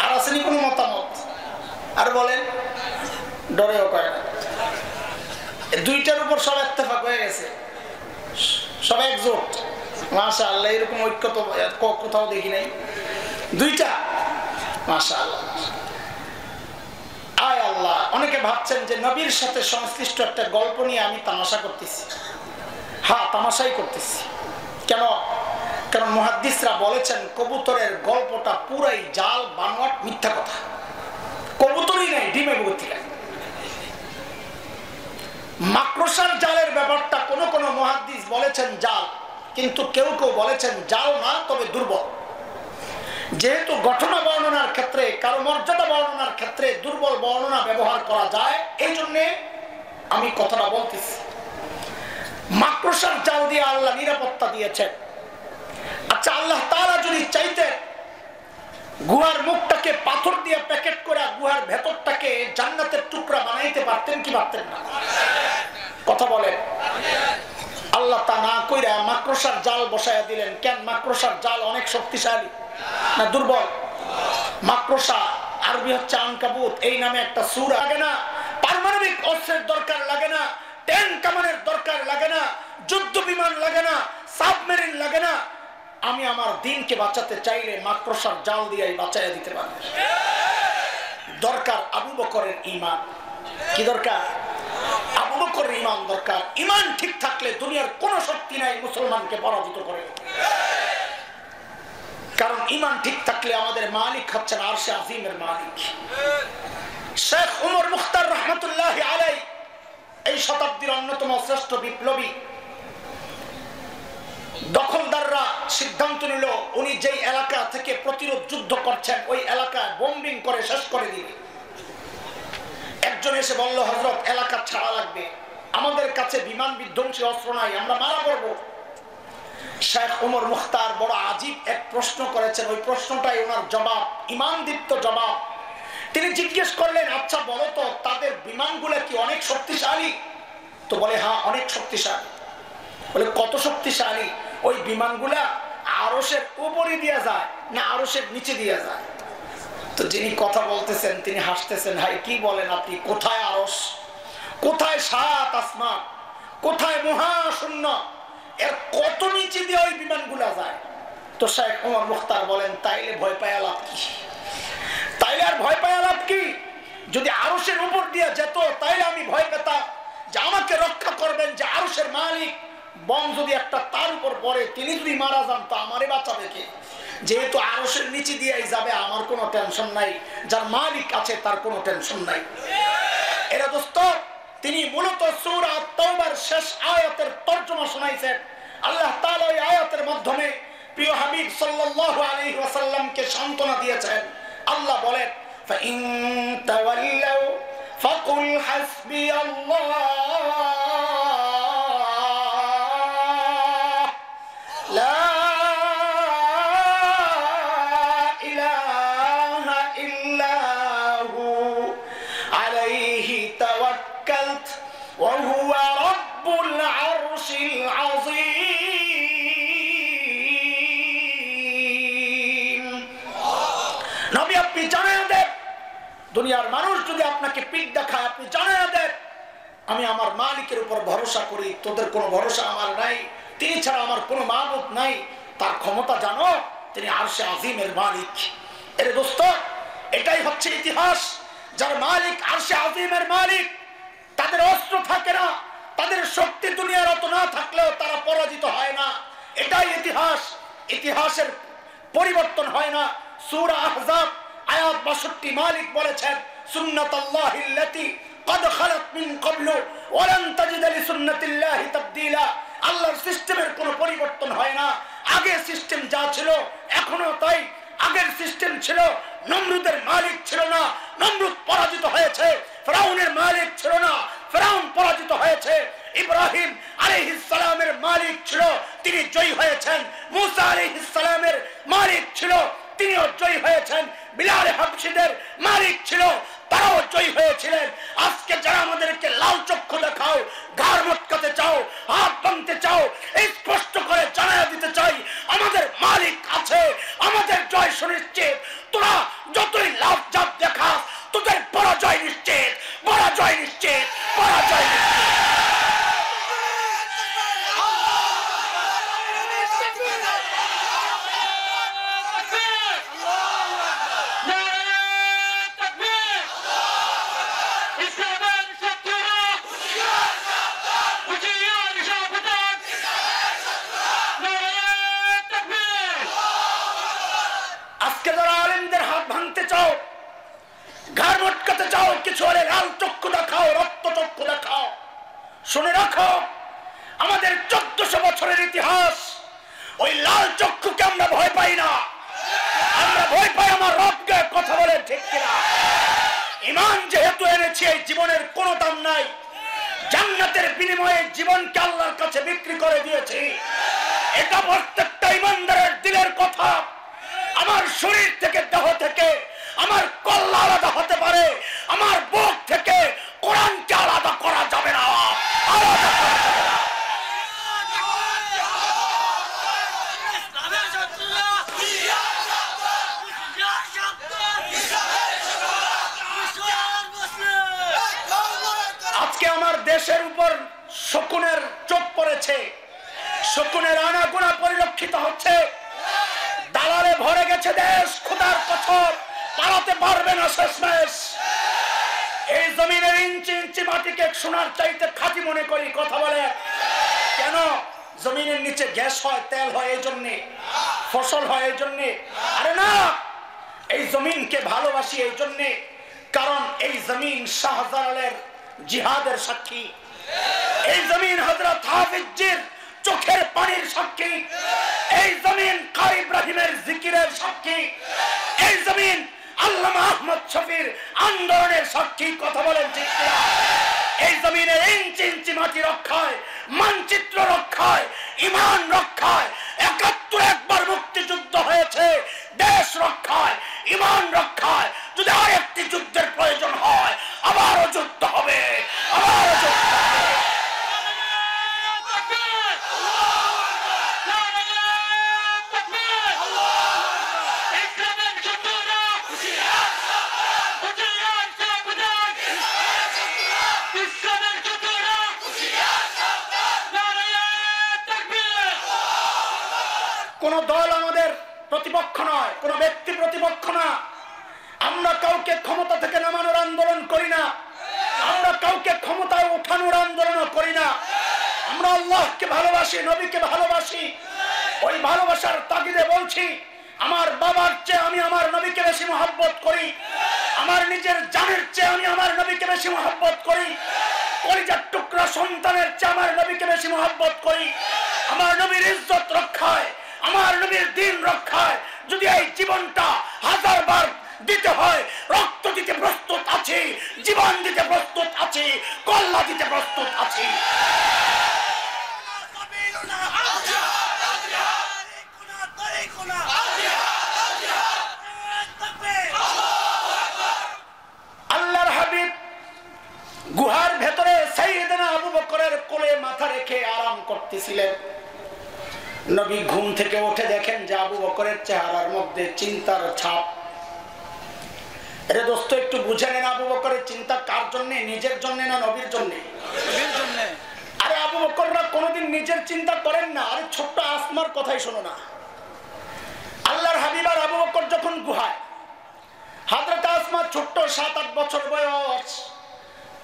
Speaker 1: আর আসেনি কোনো মতামত? আর বলেন, ডরেও কয় না। 2টার উপর সব ইত্তেফাক হয়ে গেছে, সব একজোট। মাশাআল্লাহ, এরকম ঐক্য তো কোথাও দেখি নাই। 2টা, মাশাআল্লাহ। আয় আল্লাহ। অনেকে ভাবছেন যে নবীর সাথে সংশ্লিষ্ট একটা গল্প নিয়ে আমি তামাশা করতেছি। হ্যাঁ, তামাশাই করতেছি। কেন? কারণ মুহাদ্দিসরা বলেছেন কবুতরের গল্পটা পুরাই জাল, বানোয়াট, মিথ্যা কথা। কবুতরই নাই, ডিমে বগতিকা। মাকড়সার জালের ব্যাপারটা কোন কোন মুহাদ্দিস বলেছেন জাল, কিন্তু কেউ কেউ বলেছেন জাল না, তবে দুর্বল। যেহেতু ঘটনা বর্ণনার ক্ষেত্রে, কারো মর্যাদা বর্ণনার ক্ষেত্রে দুর্বল বর্ণনা ব্যবহার করা যায়, এই জন্য আমি কথাটা বলতেছি। মাকড়সার জাল দিয়ে আল্লাহ নিরাপত্তা দিয়েছেন। আচ্ছা, আল্লাহ তাআলা যদি চাইতেন গুহার মুখটাকে পাথর দিয়ে প্যাকেট করে গুহার ভেতরটাকে জান্নাতের টুকরা বানাইতে পারতেন কি পারতেন না? কথা বলেন। আল্লাহ তা না কইরা মাকড়সার জাল বসায়া দিলেন কেন? মাকড়সার জাল অনেক শক্তিশালী না দুর্বল? মাকড়সা আরবি হচ্ছে আনকাবুত, এই নামে একটা সূরা। লাগে না পারমাণবিক অস্ত্রের দরকার, লাগে না ট্যাঙ্ক কামানের দরকার, লাগে না যুদ্ধ বিমান, লাগে না সাবমেরিন, লাগে না। আমি আমার দিনকে বাঁচাতে চাইলে মাকড়সার জাল দিয়েই বাঁচাইয়া দিতে পারি। দরকার আবু বকরের ঈমান। কি দরকার? আবু বকরের ঈমান দরকার। ঈমান ঠিক থাকলে দুনিয়ার কোনো শক্তি নাই মুসলমানকে পরাজিত করে। কারণ ঈমান ঠিক থাকলে আমাদের মালিক হচ্ছেন আরশে আজিমের মালিক। শেখ উমর মুখতার রহমতুল্লাহ আলাইহি এই শতাব্দীর অন্যতম শ্রেষ্ঠ বিপ্লবী। দখলদাররা সিদ্ধান্ত নিল উনি যেই এলাকা থেকে প্রতিরোধ যুদ্ধ করছেন ওই এলাকায় বোম্বিং করে শেষ করে দিবে। একজন এসে বলল, হযরত এলাকা ছাড়া লাগবে, আমাদের কাছে বিমান বিধ্বংসী অস্ত্র নাই, আমরা মারা পড়ব। শেখ উমর মুখতার বড় আজীব এক প্রশ্ন করেছেন, ওই প্রশ্নটাই ওনার জবাব, ঈমানদীপ্ত জবাব। তিনি জিজ্ঞেস করলেন, আচ্ছা বলো তো তাদের বিমানগুলো কি অনেক শক্তিশালী? তো বলে হ্যাঁ অনেক শক্তিশালী। বলে কত শক্তিশালী? ওই বিমানগুলা আরশের উপরে দিয়ে যায় না আরশের নিচে দিয়ে যায়? তো যিনি কথা বলতেছেন তিনি হাসতেছেন, হাই কি বলেন আপনি? কোথায় আরশ, কোথায় সাত আসমান, কোথায় মহাশূন্য, এর কত নিচে দিয়ে ওই বিমানগুলা যায়? তো শেখ ওমর মুখতার বলেন, তাইলে ভয় পায় লাভ কি? তাইলে আর ভয় পায় লাভ কি? যদি আরশের উপর দিয়ে যেত তাইলে আমি ভয় পেতাম যে আমাকে রক্ষা করবেন যে আরশের মালিক। বম যদি একটা তার উপর পড়ে, তিনি যদি মারা যান তো আমারে বাঁচাবে কে? যেহেতু আরশের নিচে দিয়েই যাবে, আমার কোনো টেনশন নাই, যার মালিক আছে তার কোনো টেনশন নাই। এরা দোস্ত, তিনি মূলত সূরা আত-তাওবার শেষ আয়াতের তরজমা শোনাইছেন। আল্লাহ তাআলা এই আয়াতের মাধ্যমে প্রিয় হাবিব সাল্লাল্লাহু আলাইহি ওয়াসাল্লামকে সান্ত্বনা দিয়েছেন। আল্লাহ বলেন, ফাইন তাওয়াল্লাউ ফাকুল হাসবিয়াল্লাহ লা ইলাহা ইল্লা হু আলাইহি তাওয়াক্কালত ওয়া হুয়া রাব্বুল আরশিল আযীম। নবী আপনি জানায়া দেন, দুনিয়ার মানুষ যদি আপনাকে পিঠ দেখায় আপনি জানায়া দেন আমি আমার মালিকের উপর ভরসা করি, তোদের কোনো ভরসা আমার নাই, তিনি ছাড়া আমার কোনো মাবুদ নাই। তার ক্ষমতা জানো, তিনি আরশে আজিমের মালিক। এর দোস্ত, এটাই হচ্ছে ইতিহাস। যার মালিক আরশে আজিমের মালিক, তাদের অস্ত্র থাকে না, তাদের শক্তি দুনিয়ার অত না থাকলেও তারা পরাজিত হয় না। এটাই ইতিহাস। ইতিহাসের পরিবর্তন হয় না। সূরা আহজাব আয়াত 62 মালিক বলেছেন, সুন্নাতাল্লাহিল্লাতী قد خلت من قبل ولن تجد لسنة الله تبديلا। আল্লাহর সিস্টেমের কোনো পরিবর্তন হয় না। আগে সিস্টেম যা ছিল এখনো তাই। আগের সিস্টেম ছিল, নমরুদের মালিক ছিল না, নমরুদ পরাজিত হয়েছে। ফিরাউনের মালিক ছিল না, ফিরাউন পরাজিত হয়েছে। ইব্রাহিম আলাইহিস সালামের মালিক ছিল, তিনি জয়ী হয়েছেন। মুসা আলাইহিস সালামের মালিক ছিল, তিনিও জয়ী হয়েছেন। বিলাল হাবশীদের মালিক ছিল, তারাও জয়ী হয়েছিলেন। আজকে যারা আমাদেরকে লাল চক্ষু দেখাও, ঘাড় মটকাতে চাও, হাত ভাঙতে চাও, স্পষ্ট করে জানাইয়া দিতে চাই আমাদের মালিক আছে, আমাদের জয় সুনিশ্চিত। তোরা যতই লাভ জাপ দেখাস, তোদের পরাজয় নিশ্চিত, পরাজয় নিশ্চিত, পরাজয় নিশ্চিত। কিছু হলে লাল চক্ষু দেখাও, রক্ত চক্ষু দেখাও। শুনে রাখো, আমাদের 1400 বছরের ইতিহাস ওই লাল চক্ষুকে আমরা ভয় পাই না, আমরা ভয় পাই আমার রবকে। কথা বলে ঠিক কিনা? ঈমান যেহেতু এনেছি, এই জীবনের কোনো দাম নাই। জান্নাতের বিনিময়ে জীবনকে আল্লাহর কাছে বিক্রি করে দিয়েছি। এটা প্রত্যেকটা ঈমানদারের দিলের কথা। আমার শরীর থেকে, দেহ থেকে আমার কল্লা আলাদা হতে পারে, আমার বুক থেকে কোরআনকে আলাদা করা যাবে না, আলাদা করা যাবে না। আজকে আমার দেশের উপর শকুনের চোখ পড়েছে, শকুনের আনাগোনা পরিলক্ষিত হচ্ছে। দালালে ভরে গেছে দেশ, খোদার কসম পালাতে পারবে না শেষমেশ। এই জমিনের ইঞ্চি ইঞ্চি মাটিকে সোনার চাইতে খাঁটি মনে করি। কথা বলে কেন? জমিনের নিচে গ্যাস হয়, তেল হয়, এই জন্যে ফসল হয়, এই জন্যে। আরে না, এই জমিনকে ভালোবাসি এই জন্যে, কারণ এই জমিন শাহজালালের জিহাদের সাক্ষী, এই জমিন হযরত হাফিজের চোখের পানির সাক্ষী, এই জমিন কারি ইব্রাহিমের জিকিরের সাক্ষী, এই জমিন আল্লামা আহমদ শফির আন্দোলনের সাক্ষী। কথা বলেন ঠিক কিনা? এই জমিনের ইঞ্চি ইঞ্চি মাটি রক্ষায়, মানচিত্র রক্ষায়, ঈমান রক্ষায় ৭১ একবার মুক্তিযুদ্ধ হয়েছে। দেশ রক্ষায়, ঈমান রক্ষায় যদি আরেকটি যুদ্ধের প্রয়োজন হয়, আবারও যুদ্ধ হবে, আবারও যুদ্ধ হবে। কোন দল আমাদের প্রতিপক্ষ নয়, কোন ব্যক্তি প্রতিপক্ষ না। আমরা কাউকে ক্ষমতা থেকে নামানোর আন্দোলন করি না, আমরা কাউকে ক্ষমতায় ওঠানোর আন্দোলন করি না। আমরা আল্লাহকে ভালোবাসি, নবীকে ভালোবাসি। ওই ভালোবাসার তাগিদে বলছি, আমার বাবার চেয়ে আমি আমার নবীকে বেশি মহব্বত করি, আমার নিজের জানের চেয়ে আমি আমার নবীকে বেশি মহব্বত করি, কলিজার টুকরা সন্তানের চেয়ে আমার নবীকে বেশি মহব্বত করি। আমার নবীর ইজ্জত রক্ষায়, আমার নবীর দ্বীন রক্ষায় যদি এই জীবনটা 1000 বার দিতে হয়, রক্ত দিতে প্রস্তুত আছি, জীবন দিতে প্রস্তুত আছি, কল্লা দিতে প্রস্তুত আছি। আল্লাহর হাবিব গুহার ভেতরে সাইয়েদনা আবু বকরের কোলে মাথা রেখে আরাম করতেছিলেন। নবী ঘুম থেকে উঠে দেখেন যে আবু বকরের চেহারার মধ্যে চিন্তার ছাপ। আরে দোস্ত, একটু বুঝে নেন, আবু বকরের চিন্তা কার জন্য? নিজের জন্য না নবীর জন্য? আরে আবু বকররা কোনোদিন নিজের চিন্তা করেন না। আরে ছোট্ট আসমার কথাই শোনো না। আল্লাহর হাবিব আর আবু বকর যখন গুহায়, হযরত আসমা ছোট্ট 7-8 বছর বয়স,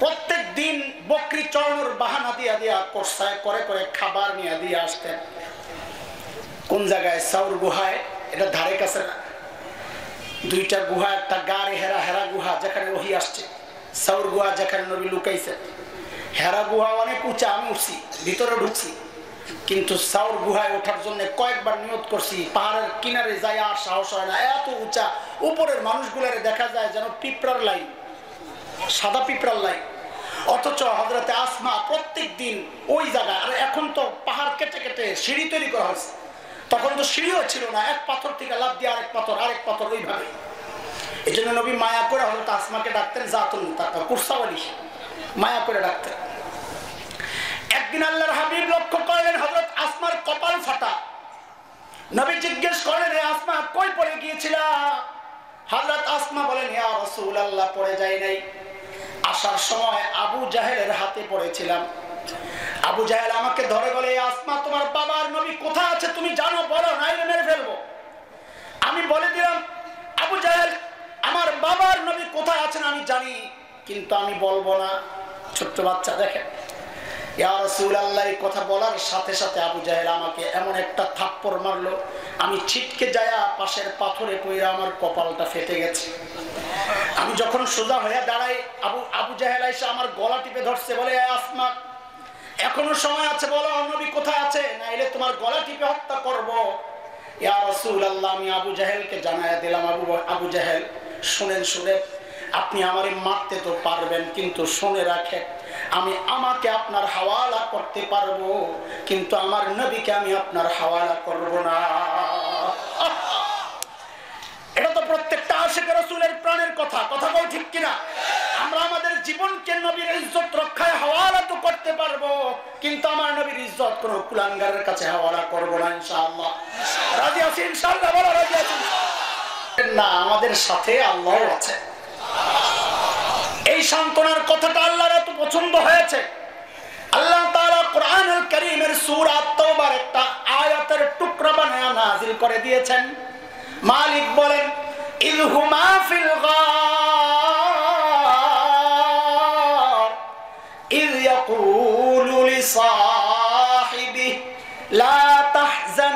Speaker 1: প্রত্যেক দিন বকরি চড়ানোর বাহানা দিয়া দিয়া কষায় করে করে খাবার নিয়ে দিয়ে আসতেন। কোন জায়গায়? সাউর গুহায়। এটা ধারে কাছে না, 2টা গুহা, একটা গাড়ে হেরা, হেরা গুহা যেখানে ওহী আসছে, সাউর গুহা যেখানে নবী লুকাইছে। হেরা গুহা অনেক উঁচা, আমি উঠছি, ভিতরে ঢুকছি, কিন্তু সাউর গুহায় ওঠার জন্য কয়েকবার নিয়ত করছি, পাহাড়ের কিনারে যায় আর সাহস হয় না, এত উঁচা। উপরের মানুষগুলারে দেখা যায় যেন পিঁপড়ার লাইন, সাদা পিঁপড়ার লাইন। অথচ হযরতে আসমা প্রত্যেক দিন ওই জায়গায়। আর এখন তো পাহাড় কেটে কেটে সিঁড়ি তৈরি করা হয়েছে, তখন তো সিঁড়িও ছিল না, এক পাথর থেকে লাফ দিয়ে আরেক পাথর ওইভাবে। এই জন্য নবী মায়া করে হযরত আসমাকে ডাকতেন জাতুল মুতাকা, কুরসাওয়ালি, মায়া করে ডাকতেন। একদিন আল্লাহর হাবিব লক্ষ্য করলেন হযরত আসমার কপাল ফাটা। নবী জিজ্ঞেস করলেন, হে আসমা, কই পড়ে গিয়েছিলা? হযরত আসমা বলেন, ইয়া রাসূলুল্লাহ, পড়ে যাই নাই, আসার সময় আবু জাহেলের হাতে পড়েছিলাম। আবু জাহেল আমাকে ধরে বলে, আসমা, তোমার বাবার নবী কোথায় আছে তুমি জানো? বলো, নাইলে মেরে ফেলবো। আমি বলে দিলাম, আবু জাহেল, আমার বাবার নবী কোথায় আছেন আমি জানি, কিন্তু আমি বলবো না। ছোট্ট বাচ্চা, দেখেন, ইয়া রাসূলুল্লাহ এই কথা বলার সাথে সাথে আবু জাহেল আমাকে এমন একটা থাপ্পড় মারলো, আমি ছিটকে যায়া পাশের পাথরে পইরা আমার কপালটা ফেটে গেছে। আমি যখন সোজা হয়ে দাঁড়াই, আবু জাহেল এসে আমার গলা টিপে ধরছে, বলে, আসমা, এখনো সময় আছে, বলো নবী কোথায় আছে, নাইলে তোমার গলা টিপে হত্যা করব। ইয়া রাসূলুল্লাহ, আমি আবু জাহেলকে জানায়া দিলাম, আবু জাহেল শুনেন, আপনি আমারে মারতে তো পারবেন, কিন্তু শুনে রাখেন, আমাকে আপনার হাওয়ালা করতে পারবো, কিন্তু আমার নবীকে আমি আপনার হাওয়ালা করব না। এটা তো প্রত্যেকটা আশিক রাসূলের প্রাণের কথা, কথা বল ঠিক কিনা? আমরা আমাদের জীবনকে নবীর ইজ্জত রক্ষায় হাওয়ালা তো করতে পারবো, কিন্তু আমার নবীর ইজ্জত কোন কুলাঙ্গারের কাছে হাওয়ালা করব না ইনশাআল্লাহ। রাজি আছি ইনশাআল্লাহ? বলো রাজি আছি না? আমাদের সাথে আল্লাহ আছে। এই সান্ত্বনার কথাটা আল্লাহর এত পছন্দ হয়েছে, আল্লাহ তাআলা কোরআনুল কারীমের সূরা আত-তাওবার একটা আয়াতের টুকরা বানায়া নাযিল করে দিয়েছেন। মালিক বলেন, ইলহুমা ফিল গার ইয ইয়াকুলু লিসাহিবিহি লা তাহজান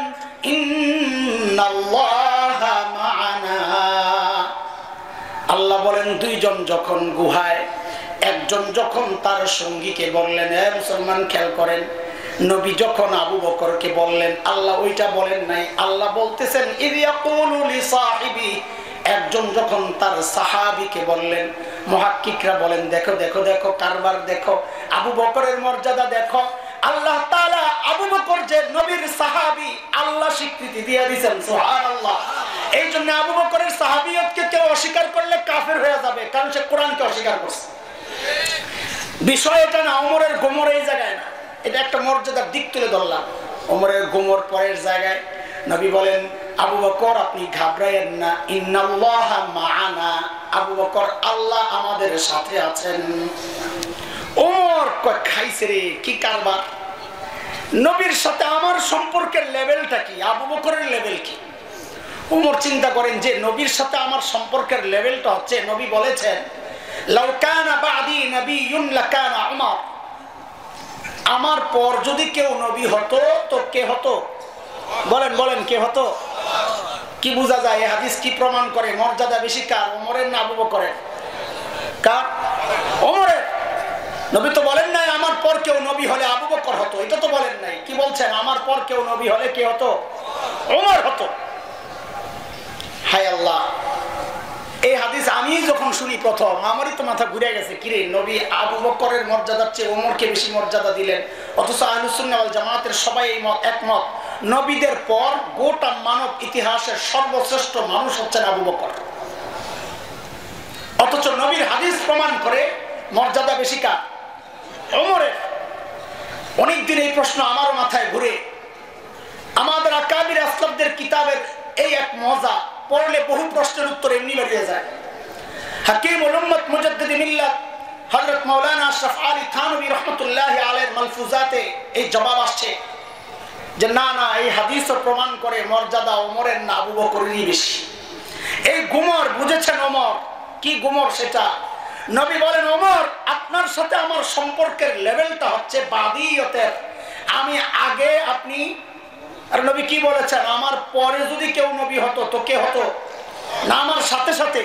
Speaker 1: ইন্নাল্লাহা মা'ানা। আল্লাহ বলেন, দুইজন যখন গুহায়, একজন যখন তার সঙ্গীকে বললেন, হে মুসলমান খেয়াল করেন, নবী যখন আবু বকরকে বললেন, আল্লাহ ওইটা বলেন নাই, আল্লাহ বলতেছেন ইয ইয়াকুলু লিসাহিবি, একজন যখন তার সাহাবীকে বললেন। মুহাক্কিকরা বলেন, দেখো দেখো দেখো কারবার দেখো, আবু বকরের মর্যাদা দেখো। আল্লাহ তাআলা আবু বকর যে নবীর সাহাবী, আল্লাহ স্বীকৃতি দিয়ে দিয়েছেন, সুবহানাল্লাহ। এই জন্য আবু বকরের সাহাবিয়তকে কেউ অস্বীকার করলে কাফের হয়ে যাবে, কারণ সে কোরআনকে অস্বীকার করছে। বিষয় এটা না ওমরের গোমর এই জায়গায় না, এটা একটা মর্যাদার দিক তুলে ধরলাম। ওমরের গোমর পরের জায়গায়। নবী বলেন, আবু বকর আপনি ঘাবড়ায়েন না, ইন্নাল্লাহা মা'ানা, আবু বকর আল্লাহ আমাদের সাথে আছেন। ওমর খাইছে রে, কি কারবার, নবীর সাথে আমার সম্পর্কের লেভেলটা কি, আবু বকরের লেভেল কি? ওমর চিন্তা করেন যে নবীর সাথে আমার সম্পর্কের লেভেলটা হচ্ছে, নবী বলেছেন লাউ কানা বা'দি নাবিয়্যুন লাকানা উমর, আমার পর যদি কেউ নবী হতো তো কে হতো? বলেন বলেন, কে হতো? কি বোঝা যায় এই হাদিস কি প্রমাণ করে? মর্যাদা বেশি কার, ওমরের না আবু বকরের? কার? ওমরের। নবী তো বলেন নাই আমার পর কেউ নবী হলে আবু বকর হতো, এটা তো বলেন নাই। কি বলছেন? আমার পর কেউ নবী হলে কে হতো? ওমর হতো। হায় আল্লাহ, এই হাদিস আমি যখন শুনি প্রথম, আমারই তো মাথা ঘুরে গেছে, কিরে নবী আবু বকরের মর্যাদার চেয়ে ওমরকে বেশি মর্যাদা দিলেন। অথচ আহলুস সুন্নাহ ওয়াল জামাতের সবাই এই মত একমত, নবীদের পর গোটা মানব ইতিহাসের সর্বশ্রেষ্ঠ মানুষ হচ্ছেন আবু বকর। অথচ নবীর হাদিস প্রমাণ করে মর্যাদা বেশি কার? ওমরের। অনেকদিন এই প্রশ্ন আমারও মাথায় ঘুরে। আমাদের আকাবির আসলাফদের কিতাবের এই এক মজা, পড়লে বহু প্রশ্নের উত্তর এমনি বেরিয়ে যায়। হাকিমুল উম্মত মুজাদ্দিদ মিল্লাত হযরত মাওলানা আশরাফ আলী থানভী রাহমাতুল্লাহি আলাইহির মালফুজাতে এই জবাব আসছে যে না না, এই হাদিসও প্রমাণ করে মর্যাদা ওমরের না আবু বকরেরই বেশি। এই গুমর বুঝেছেন ওমর, কি গুমর সেটা? নবী বলেন, ওমর আপনার সাথে আমার সম্পর্কের লেভেলটা হচ্ছে বাদিয়তের, আমি আগে, আপনি। আর নবী কি বলেছেন? আমার পরে যদি কেউ নবী হতো তো কে হতো? না আমার সাথে সাথে।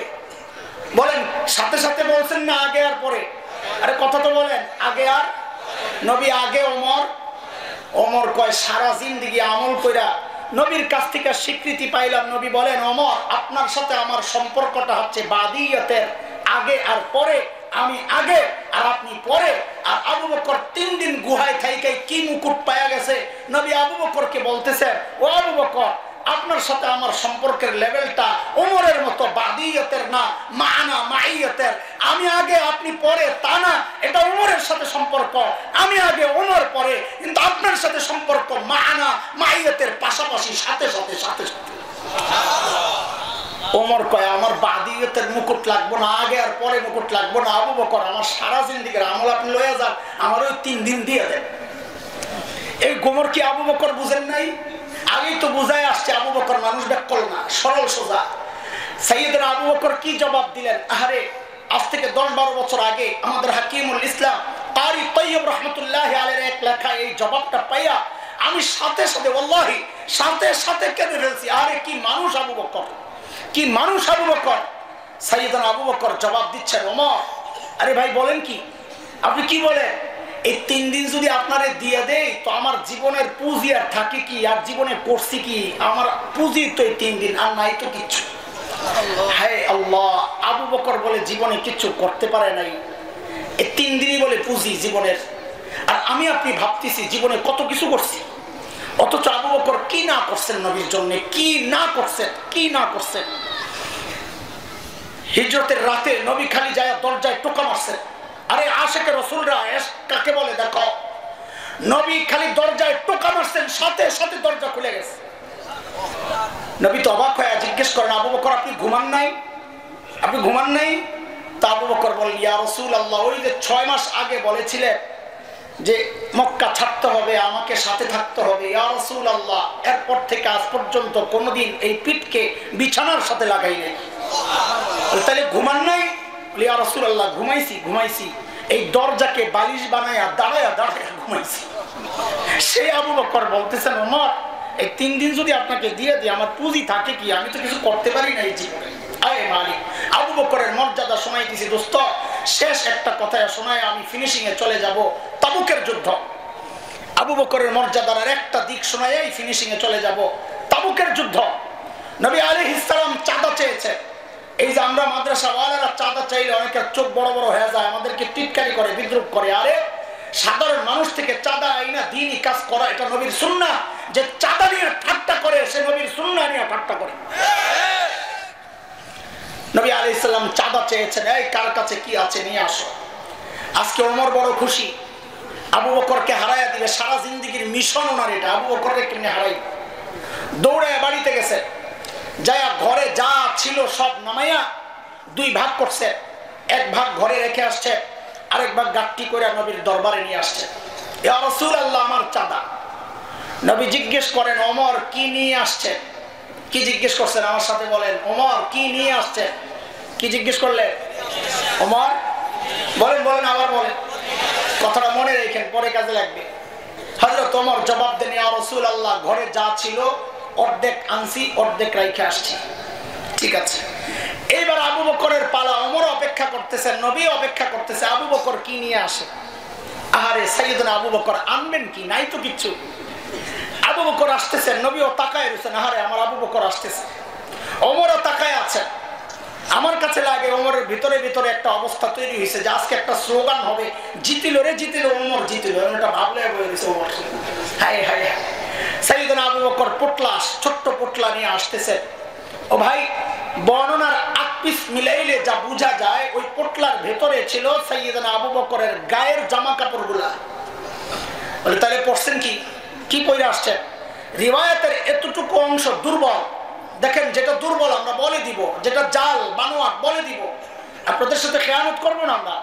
Speaker 1: বলেন সাথে সাথে বলছেন না আগে আর পরে? আরে কথা তো বলেন, আগে আর নবী আগে, ওমর। ওমর কয় সারা জিন্দেগি আমল কইরা নবীর কাছ থেকে স্বীকৃতি পাইলাম। নবী বলেন, ওমর আপনার সাথে আমার সম্পর্কটা হচ্ছে বাদিয়তের, আগে আর পরে, আমি আগে আর আপনি পরে। আর আবু বকর 3 দিন গুহায় থাইকে কি মুকুট পায়া গেছে, নবী আবু বকরকে বলতেছে, ও আবু বকর আপনার সাথে আমার সম্পর্কের লেভেলটা ওমরের মতো বাদিয়তের না, মা'ানা মাইয়তের। আমি আগে আপনি পরে তা না, এটা ওমরের সাথে সম্পর্ক, আমি আগে ওমর পরে, কিন্তু আপনার সাথে সম্পর্ক মা'ানা মাইয়তের পাশাপাশি, সাথে সাথে সাথে সাথে। ওমর কয় আমার বাদিয়তের মুকুট লাগবো না, আগে আর পরে মুকুট লাগবো না। আবু বকর আমার সারা জিন্দেগির আমল আপনি লইয়া যান, আমার ওই 3 দিন দিয়ে দেন। এই গোমর কি আবু বকর বুঝেন নাই? আগেই তো বুঝাই আসছে, আবু বকর মানুষ ব্যাকল না, সরল সোজা। সাইয়েদনা আবু বকর কি জবাব দিলেন? আহারে, আজ থেকে 10-12 বছর আগে আমাদের হাকিমুল ইসলাম কারি তৈয়ব রহমতুল্লাহি আলাইহির এক লেখা এই জবাবটা পাইয়া আমি সাথে সাথে ওয়াল্লাহি সাথে সাথে কেঁদে ফেলছি। আরে কি মানুষ আবু বকর, কি মানুষ আবু বকর। সাইয়েদনা আবু বকর জবাব দিচ্ছেন, ওমর আরে ভাই বলেন কি, আপনি কি বলেন? এই 3 দিন যদি আপনারে দিয়ে দেই তো আমার জীবনের পুঁজি আর থাকে কি, আর জীবনে করছি কি, আমার পুঁজি তো এই 3 দিন, আর নাই তো কিছু। হায় আল্লাহ, আবু বকর বলে জীবনে কিছু করতে পারে নাই, এই 3 দিনই বলে পুঁজি জীবনের। আর আমি আপনি ভাবতেছি জীবনে কত কিছু করছি, অথচ আবু বকর কি না করছেন নবীর জন্য, কি না করছেন, কি না করছেন। হিজরতের রাতে নবী খালি যায় দরজায় টোকা মারছেন। আরে আশেকে রাসূলরা কাকে বলে দেখো, নবী খালি দরজায় টোকা মারছেন, সাথে সাথে দরজা খুলে গেছে। নবী তো অবাক হয়ে জিজ্ঞেস করেন, আবু বকর আপনি ঘুমান নাই, আপনি ঘুমান নাই? তা আবু বকর বলেন, ইয়া রাসূলুল্লাহ, ওই যে 6 মাস আগে বলেছিলেন যে মক্কা ছাড়তে হবে, আমাকে সাথে থাকতে হবে, ইয়া রাসূলুল্লাহ, এরপর থেকে আজ পর্যন্ত কোনোদিন এই পিঠকে বিছানার সাথে লাগাই নাই। তাহলে ঘুমান নাই? ইয়া রাসূলুল্লাহ, ঘুমাইছি ঘুমাইছি, এই দরজাকে বালিশ বানায়া দাঁড়ায়া দাঁড়ায়া ঘুমাইছি। সেই আবু বকর বলতেছেন, ওমর এই 3 দিন যদি আপনাকে দিয়ে দিই আমার পুঁজি থাকে কি, আমি তো কিছু করতে পারি না এই জীবনে। আয় মালিক, আবু বকরের মর্যাদা শোনাইতেছি দোস্ত, শেষ একটা কথা শোনায় আমি ফিনিশিং এ চলে যাব। তাবুকের যুদ্ধ, আবু বকরের মর্যাদার আর একটা দিক শোনায় ফিনিশিং এ চলে যাব। তাবুকের যুদ্ধ, নবী আলাইহিস সালাম চাঁদা চেয়েছে। এই যে আমরা মাদ্রাসা ওয়ালারা চাঁদা চাইলে অনেকের চোখ বড় বড় হয়ে যায়, আমাদেরকে টিটকারি করে, বিদ্রুপ করে। আরে সাধারণ মানুষ থেকে চাঁদা আইনা দ্বীনি কাজ করা এটা নবীর সুন্নাহ। যে চাঁদা নিয়ে ঠাট্টা করে সে নবীর সুন্নাহ নিয়ে ঠাট্টা করে। নবী আলাইহিস সালাম চাঁদা চেয়েছেন, এই কার কাছে কি আছে নিয়ে আসো। আজকে ওমর বড় খুশি, আবু বকরকে হারাইয়া দিবে, সারা জিন্দেগীর মিশন ওনার এটা, আবু বকরকে কেমনে হারাই। দৌড়ায় বাড়িতে গেছে, যায়া ঘরে যা ছিল সব নামাইয়া 2 ভাগ করছে। 1 ভাগ ঘরে রেখে আসছে, আরেক ভাগ গাট্টি করে নবীর দরবারে নিয়ে আসছে। ইয়া রাসূলুল্লাহ, আমার চাঁদা। নবী জিজ্ঞেস করেন, ওমর কি নিয়ে আসছে? কি জিজ্ঞেস করছেন আমার সাথে বলেন, ওমর কি নিয়ে আসছে? কি জিজ্ঞেস করলেন? ওমর বলেন, বলেন আবার বলেন, কথাটা মনে রেখেন, পরে কাজে লাগবে। হযরত ওমর জবাব দেন, ইয়া রাসূলুল্লাহ, ঘরে যা ছিল অর্ধেক আনছি, অর্ধেক রাইখে আসছি। ঠিক আছে, এইবার আবু বকরের পালা। ওমর অপেক্ষা করতেছেন, নবী অপেক্ষা করতেছে, আবু বকর কি নিয়ে আসে। আহারে সাইয়েদনা আবু বকর আনবেন কি, নাই তো কিছু। আবু বকর আসতেছেন, নবীও তাকায় রয়েছেন, আহারে আমার আবু বকর আসতেছে। ওমরও তাকায় আছেন। আমার কাছে লাগে ওমরের ভিতরে ভিতরে একটা অবস্থা তৈরি হয়েছে যে আজকে একটা স্লোগান হবে, জিতিল রে জিতিল, ওমর জিতিল। এটা ভাবলে বলে দিছে ওমর। হায় হায় হায়, সাইয়েদনা আবু বকর পোটলা, ছোট্ট পোটলা নিয়ে আসতেছে। ও ভাই, বর্ণনার 8 পিস মিলাইলে যা বোঝা যায় ওই পোটলার ভেতরে ছিল সাইয়েদনা আবু বকরের গায়ের জামা কাপড়গুলা। বলে তাহলে পড়ছেন কি, কি পরে আসছেন? রিওয়ায়াতের এতটুকু অংশ দুর্বল। দেখেন, যেটা দুর্বল আমরা বলে দিব, যেটা জাল বানোয়াট বলে দিব, আপনাদের সাথে খেয়ানত করবো না আমরা।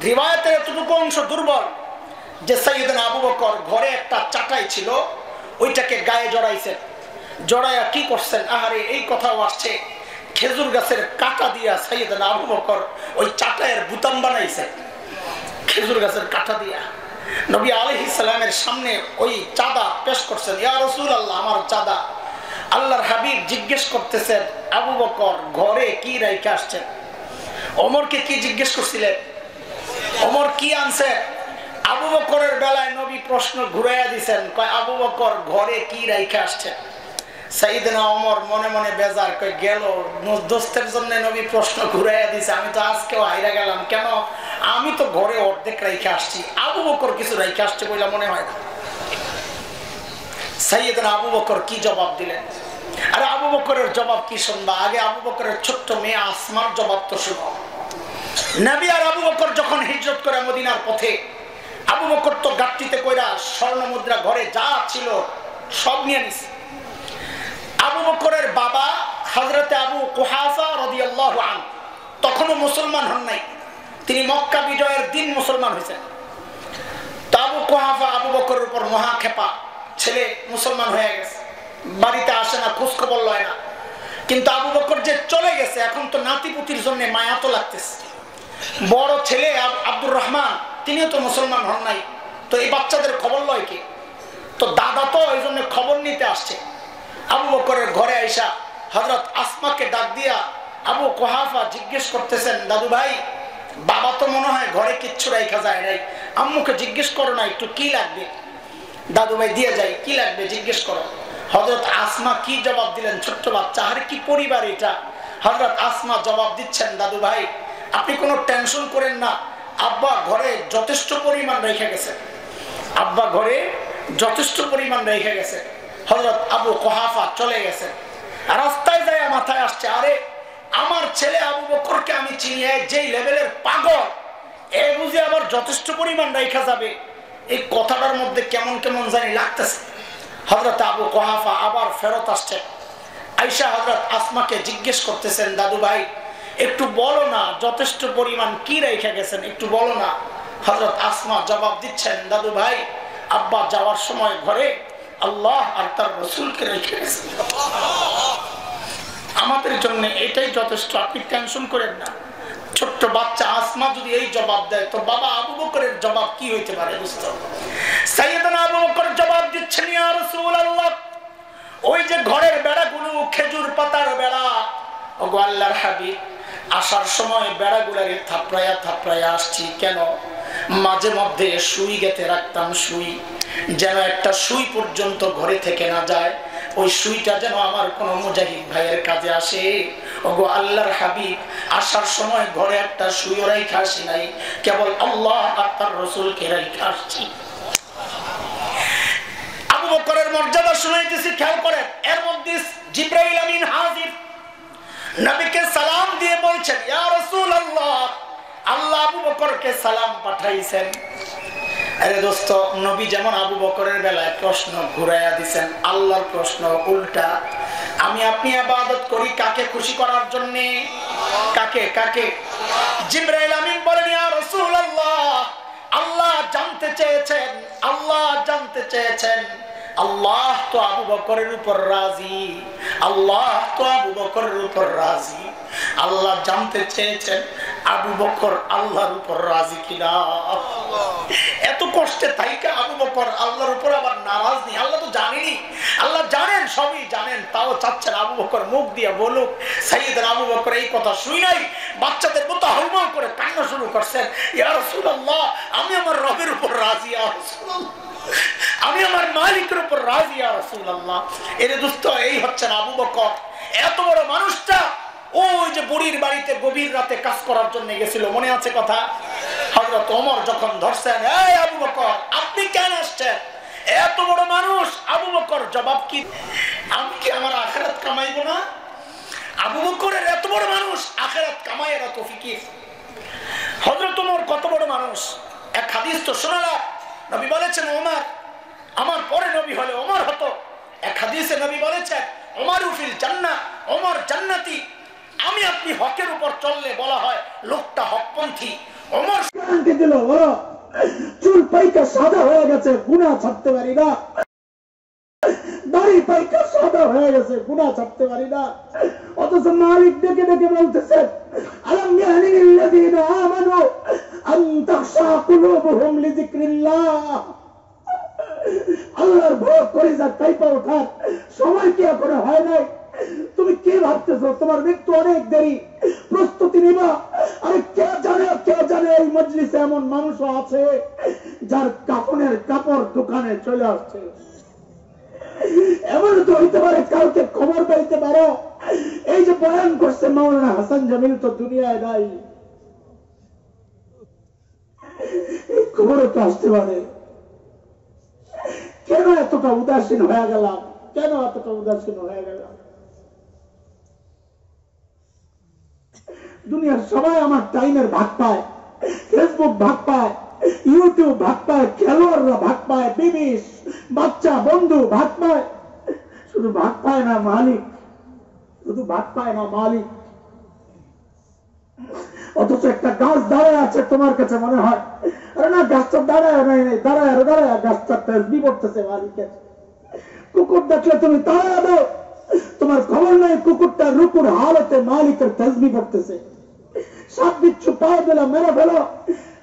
Speaker 1: রিওয়ায়াতের এতটুকু অংশ দুর্বল যে সাইয়েদনা আবু বকর ঘরে একটা চাটাই ছিল, ওইটাকে গায়ে জড়াইছেন। জড়াইয়া কি করছেন? আহারে এই কথাও আসছে, খেজুর গাছের কাঁটা দিয়া সাইয়েদনা আবু বকর ওই চাটাইয়ের বুতাম বানাইছেন, খেজুর গাছের কাঁটা দিয়া। নবী আলাইহিস সালামের সামনে ওই চাঁদা পেশ করছেন। ইয়া রাসূলুল্লাহ, আমার চাঁদা। আল্লাহর হাবিব জিজ্ঞেস করতেছেন, আবু বকর ঘরে কি রাইখা আসছেন? ওমরকে কি জিজ্ঞেস করছিলেন? ওমর কি আনছে? আবু বকরের বেলায় নবী প্রশ্ন ঘুরাইয়া দিছেন, কয় আবু বকর ঘরে কি রাইখা আসছেন? সাইয়েদনা ওমর মনে মনে বেজার, কয় গেল দোস্তের জন্য নবী প্রশ্ন ঘুরাইয়া দিছে, আমি তো আজকেও হাইরা গেলাম, কেন আমি তো ঘরে অর্ধেক রাইখা আসছি, আবু বকর কিছু রাইখা আসছে বলে মনে হয় না। সাইয়েদনা আবু বকর কি জবাব দিলেন? আরে আবু বকরের জবাব কি শুনবা, আগে আবু বকরের ছোট্ট মেয়ে আসমার জবাব তো শুনো। নবী আর আবু বকর যখন হিজরত করে মদিনার পথে, আবু বকর তো গাট্টিতে কইরা স্বর্ণ মুদ্রা ঘরে যা ছিল সব নিয়ে নিছে। আবু বকরের বাবা হযরতে আবু কুহাফা রাদিয়াল্লাহু আনহু তখনও মুসলমান হন নাই, তিনি মক্কা বিজয়ের দিন মুসলমান হয়েছেন। তো আবু কুহাফা আবু বকরের উপর মহা খেপা, ছেলে মুসলমান হয়ে গেছে, বাড়িতে আসে না, খোঁজ খবর লয় না। কিন্তু আবু বকর যে চলে গেছে, এখন তো নাতিপুতির জন্য মায়া তো লাগতেছে। বড় ছেলে আব্দুর রহমান, তিনিও তো মুসলমান হন নাই, তো এই বাচ্চাদের খবর লয় কি? তো দাদা তো এই জন্য খবর নিতে আসছে। আবু বকরের ঘরে আইসা হযরত আসমাকে ডাক দিয়া আবু কুহাফা জিজ্ঞেস করতেছেন, দাদু ভাই, বাবা তো মনে হয় ঘরে কিচ্ছু রাইখা যায় নাই, আম্মুকে জিজ্ঞেস করো না একটু কি লাগবে, দাদু ভাই দিয়ে যাই, কি লাগবে জিজ্ঞেস করো। হযরত আসমা কি জবাব দিলেন, ছোট্ট বাচ্চা, আরে কি পরিবার এটা। হযরত আসমা জবাব দিচ্ছেন, দাদু ভাই আপনি কোনো টেনশন করেন না, আব্বা ঘরে যথেষ্ট পরিমাণ রেখে গেছে, আব্বা ঘরে যথেষ্ট পরিমাণ রেখে গেছে। হযরত আবু কুহাফা চলে গেছে, রাস্তায় যায় মাথায় আসছে, আরে আমার ছেলে আবু বকরকে আমি চিনি, যেই লেভেলের পাগল, এ বুঝে আবার যথেষ্ট পরিমাণ রেখা যাবে, এই কথাটার মধ্যে কেমন কেমন জানি লাগতেছে। হযরত আবু কুহাফা আবার ফেরত আসছে, আয়েশা হযরত আসমাকে জিজ্ঞেস করতেছেন, দাদু ভাই একটু বলো না যথেষ্ট পরিমাণ কি রেখে গেছেন, একটু বলো না। হযরত আসমা জবাব দিচ্ছেন, দাদু ভাই আব্বা যাওয়ার সময় ঘরে আল্লাহ আর তার রাসূলকে রেখে গেছেন, আমাদের জন্য এটাই যথেষ্ট, আপনি টেনশন করেন না। ছোট্ট বাচ্চা আসমা যদি এই জবাব দেয় তো বাবা আবু বকরের জবাব কি হইতে পারে বুঝতে। সাইয়েদনা আবু বকর জবাব দিচ্ছেন, ইয়া রাসূলুল্লাহ ওই যে ঘরের বেড়াগুলো খেজুর পাতার বেড়া, ওগো আল্লাহর হাবিব আসার সময় বেড়াগুলারে থাপড়ায়া থাপড়ায়া আসছি, কেন মাঝে মধ্যে সুই গেঁথে রাখতাম, সুই যেন একটা সুই পর্যন্ত ঘরে থেকে না যায়, ওই সুইটা যেন আমার কোনো মুজাহিদ ভাইয়ের কাজে আসে। ওগো আল্লাহর হাবিব আসার সময় ঘরে একটা সুইও রাইখা আসি নাই, কেবল আল্লাহ আর তার রাসূলকে রাইখা আসছি। আবু বকরের মর্যাদা শুনাইতেছি, খেয়াল করেন। এর মধ্যে জিবরাইল আমিন হাজির, নবীকে সালাম দিয়ে বলছেন, ইয়া রাসূলুল্লাহ আল্লাহ আবু বকরকে সালাম পাঠাইছেন। আরে দোস্ত, নবী যেমন আবু বকরের বেলায় প্রশ্ন ঘুরাইয়া দিবেন, আল্লাহর প্রশ্ন উল্টা। আমি আপনি ইবাদত করি কাকে খুশি করার জন্য, কাকে কাকে? জিবরাইল আমিন বলেন, ইয়া রাসূলুল্লাহ আল্লাহ জানতে চেয়েছেন, আল্লাহ জানতে চেয়েছেন আল্লাহ তো আবু বকরের উপর রাজি, আল্লাহ তো আবু বকরের উপর রাজি। আল্লাহ জানতে চেয়েছেন আবু বকর আল্লাহর উপর রাজি কিনা। এত কষ্টে তাইকা আবু বকর আল্লাহর উপর আবার নারাজ নেই, আল্লাহ তো জানেনি, আল্লাহ জানেন, সবই জানেন, তাও চাচ্ছেন আবু বকর মুখ দিয়ে বলুক। সাইয়েদনা আবু বকর এই কথা শুই নাই, বাচ্চাদের মতো হাউমাউ করে কান্না শুরু করছেন, ইয়া রাসূলুল্লাহ আমি আমার রবের উপর রাজি, ইয়া রাসূলুল্লাহ আমি আমার মালিকের উপর রাজি, ইয়া রাসূলুল্লাহ। এর দোস্ত এই হচ্ছেন আবু বকর। এত বড় মানুষটা ওই যে বুড়ির বাড়িতে গভীর রাতে কাজ করার জন্য গেছিল, মনে আছে কথা? হযরত ওমর যখন ধরছেন, এই আবু বকর আপনি কেন আসছেন? এত বড় মানুষ আবু বকর জবাব কি, আমি কি আমার আখিরাত কামাইব না? আবু বকরের এত বড় মানুষ, আখিরাত কামাইয়ের এত ফিকির। হযরত ওমর কত বড় মানুষ, এক হাদিস তো শোনালাম, নবী বলেছেন ওমর আমার পরে নবী হলে ওমর হতো। এক হাদিসে নবী বলেছেন ওমর ফিল জান্নাহ, ওমর জান্নাতি। আমি আপনি হকের উপর চললে বলা হয় লোকটা হকপন্থী। ওমর শান্তি দিল, বড় চুল পাইকা সাদা হয়ে গেছে, গুনাহ ছাড়তে পারি না, দাড়ি পাইকা সাদা হয়ে গেছে, গুনাহ ছাড়তে পারি না। অথচ মালিক ডেকে ডেকে বলতেছেন, আলাম ইয়াহনিল্লাযীনা আমানু আন তাখশা কুলুবুহুম লিযিকরিল্লাহ। আল্লাহর ভয় করে যা কাইপা ওঠার সময় কি এখনো হয় নাই? তুমি কি ভাবতেছো তোমার মৃত্যু অনেক দেরি, প্রস্তুতি নিবা? আরে কে জানে এই মজলিসে এমন মানুষও আছে যার কাফনের কাপড় দোকানে চলে আসছে। এমন তো হইতে পারে কাউকে খবর পাইতে পারো এই যে বয়ান করছে মাওলানা হাসান জামিল তো দুনিয়ায় নাই, এই খবরও তো আসতে পারে। কেন এতটা উদাসীন হয়ে গেলাম, কেন এতটা উদাসীন হয়ে গেলাম? দুনিয়ার সবাই আমার টাইমের ভাগ পায়, ফেসবুক ভাগ পায়, ইউটিউব ভাগ পায়, খেলোয়াড়রা ভাগ পায়, বিবি বাচ্চা বন্ধু ভাগ পায়, শুধু ভাগ পায় না মালিক, শুধু ভাগ পায় না মালিক। অথচ একটা গাছ দাঁড়ায় আছে, তোমার কাছে মনে হয় আরে না গাছটা দাঁড়ায় নাই, দাঁড়ায় গাছটা তাসবিহ পড়তেছে মালিকের। কুকুর দেখলে তুমি দাঁড়ায় দাও, তোমার খবর নাই কুকুরটা রুকুর হালতে মালিকের তাসবিহ পড়তেছে। সাপ বিচ্ছু পায়ে দিলে মেরে ফেলো,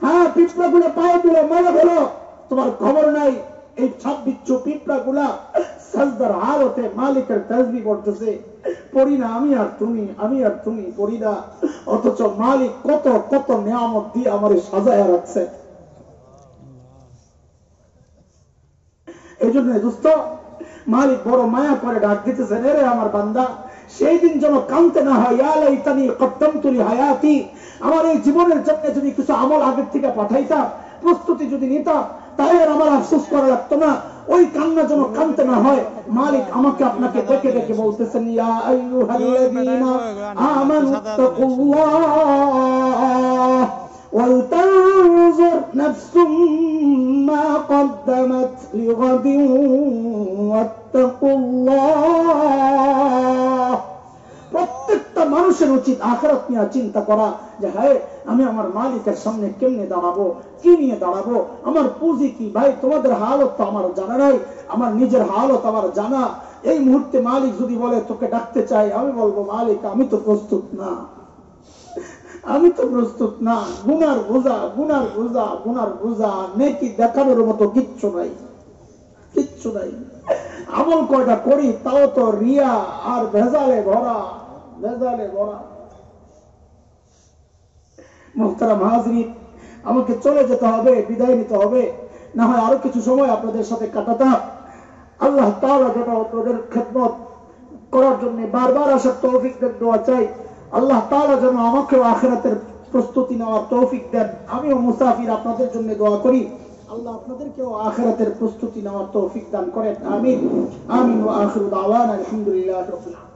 Speaker 1: হ্যাঁ পিঁপড়া গুলো পায়ে দিলে মেরে ফেলো, তোমার খবর নাই এই সাপ বিচ্ছু পিঁপড়া গুলা সাজদার হালতে মালিকের তাসবিহ পড়তেছে। পড়ি না আমি আর তুমি পড়ি না, অথচ মালিক কত কত নিয়ামত দিয়ে আমারে সাজায়া রাখছে।
Speaker 2: জন্য দোস্ত মালিক বড় মায়া করে ডাক দিতেছেন, রে আমার বান্দা, সেই দিন যেন কানতে না হয়, ইয়া লাইতানি কদ্দামতু লিহায়াতি, আমার এই জীবনের জন্য যদি কিছু আমল আগের থেকে পাঠাইতাম, প্রস্তুতি যদি নিতাম, তাহলে আমার আফসোস করা লাগতো না। ওই কান্না যেন কানতে না হয়। মালিক আমাকে আপনাকে ডেকে ডেকে বলতেছেন, ইয়া আইয়ুহাল্লাযীনা আমানুত্তাকুল্লাহ ওয়ালতানজুর নাফসুম মা কদ্দামাত লিগাদিন ওয়াত্তাকুল্লাহ। প্রত্যেকটা মানুষের উচিত আখিরাত নিয়ে চিন্তা করা, যে হ্যাঁ আমি আমার মালিকের সামনে কেমনে দাঁড়াবো, কি নিয়ে দাঁড়াবো, আমার পুঁজি কি। ভাই তোমাদের হালত তো আমার জানা নাই, আমার নিজের হালত আমার জানা। এই মুহূর্তে মালিক যদি বলে তোকে ডাকতে চাই, আমি বলবো মালিক আমি তো প্রস্তুত না, আমি তো প্রস্তুত না। গুনার বোঝা, গুনার বোঝা, গুনার বোঝা, নেকি দেখানোর মতো কিচ্ছু নাই, কিচ্ছু নাই। আমল কয়টা করি তাও তো রিয়া আর ভেজালে ভরা, ভেজালে ভরা। মুহতারাম হাজরিন, আমাকে চলে যেতে হবে, বিদায় নিতে হবে, না হয় আরো কিছু সময় আপনাদের সাথে কাটাতাম। আল্লাহ তাআলা যেন আপনাদের খেদমত করার জন্য বারবার আসার তৌফিক দেন, দোয়া চাই। আল্লাহ তাআলা যেন আমাকেও আখিরাতের প্রস্তুতি নেওয়ার তৌফিক দেন। আমিও মুসাফির, আপনাদের জন্য দোয়া করি, আল্লাহ আপনাদেরকেও আখিরাতের প্রস্তুতি নেওয়ার তৌফিক দান করেন। আমিন আমিন। ওয়া আখিরু দাওয়ানা আলহামদুলিল্লাহি রাব্বিল আলামিন।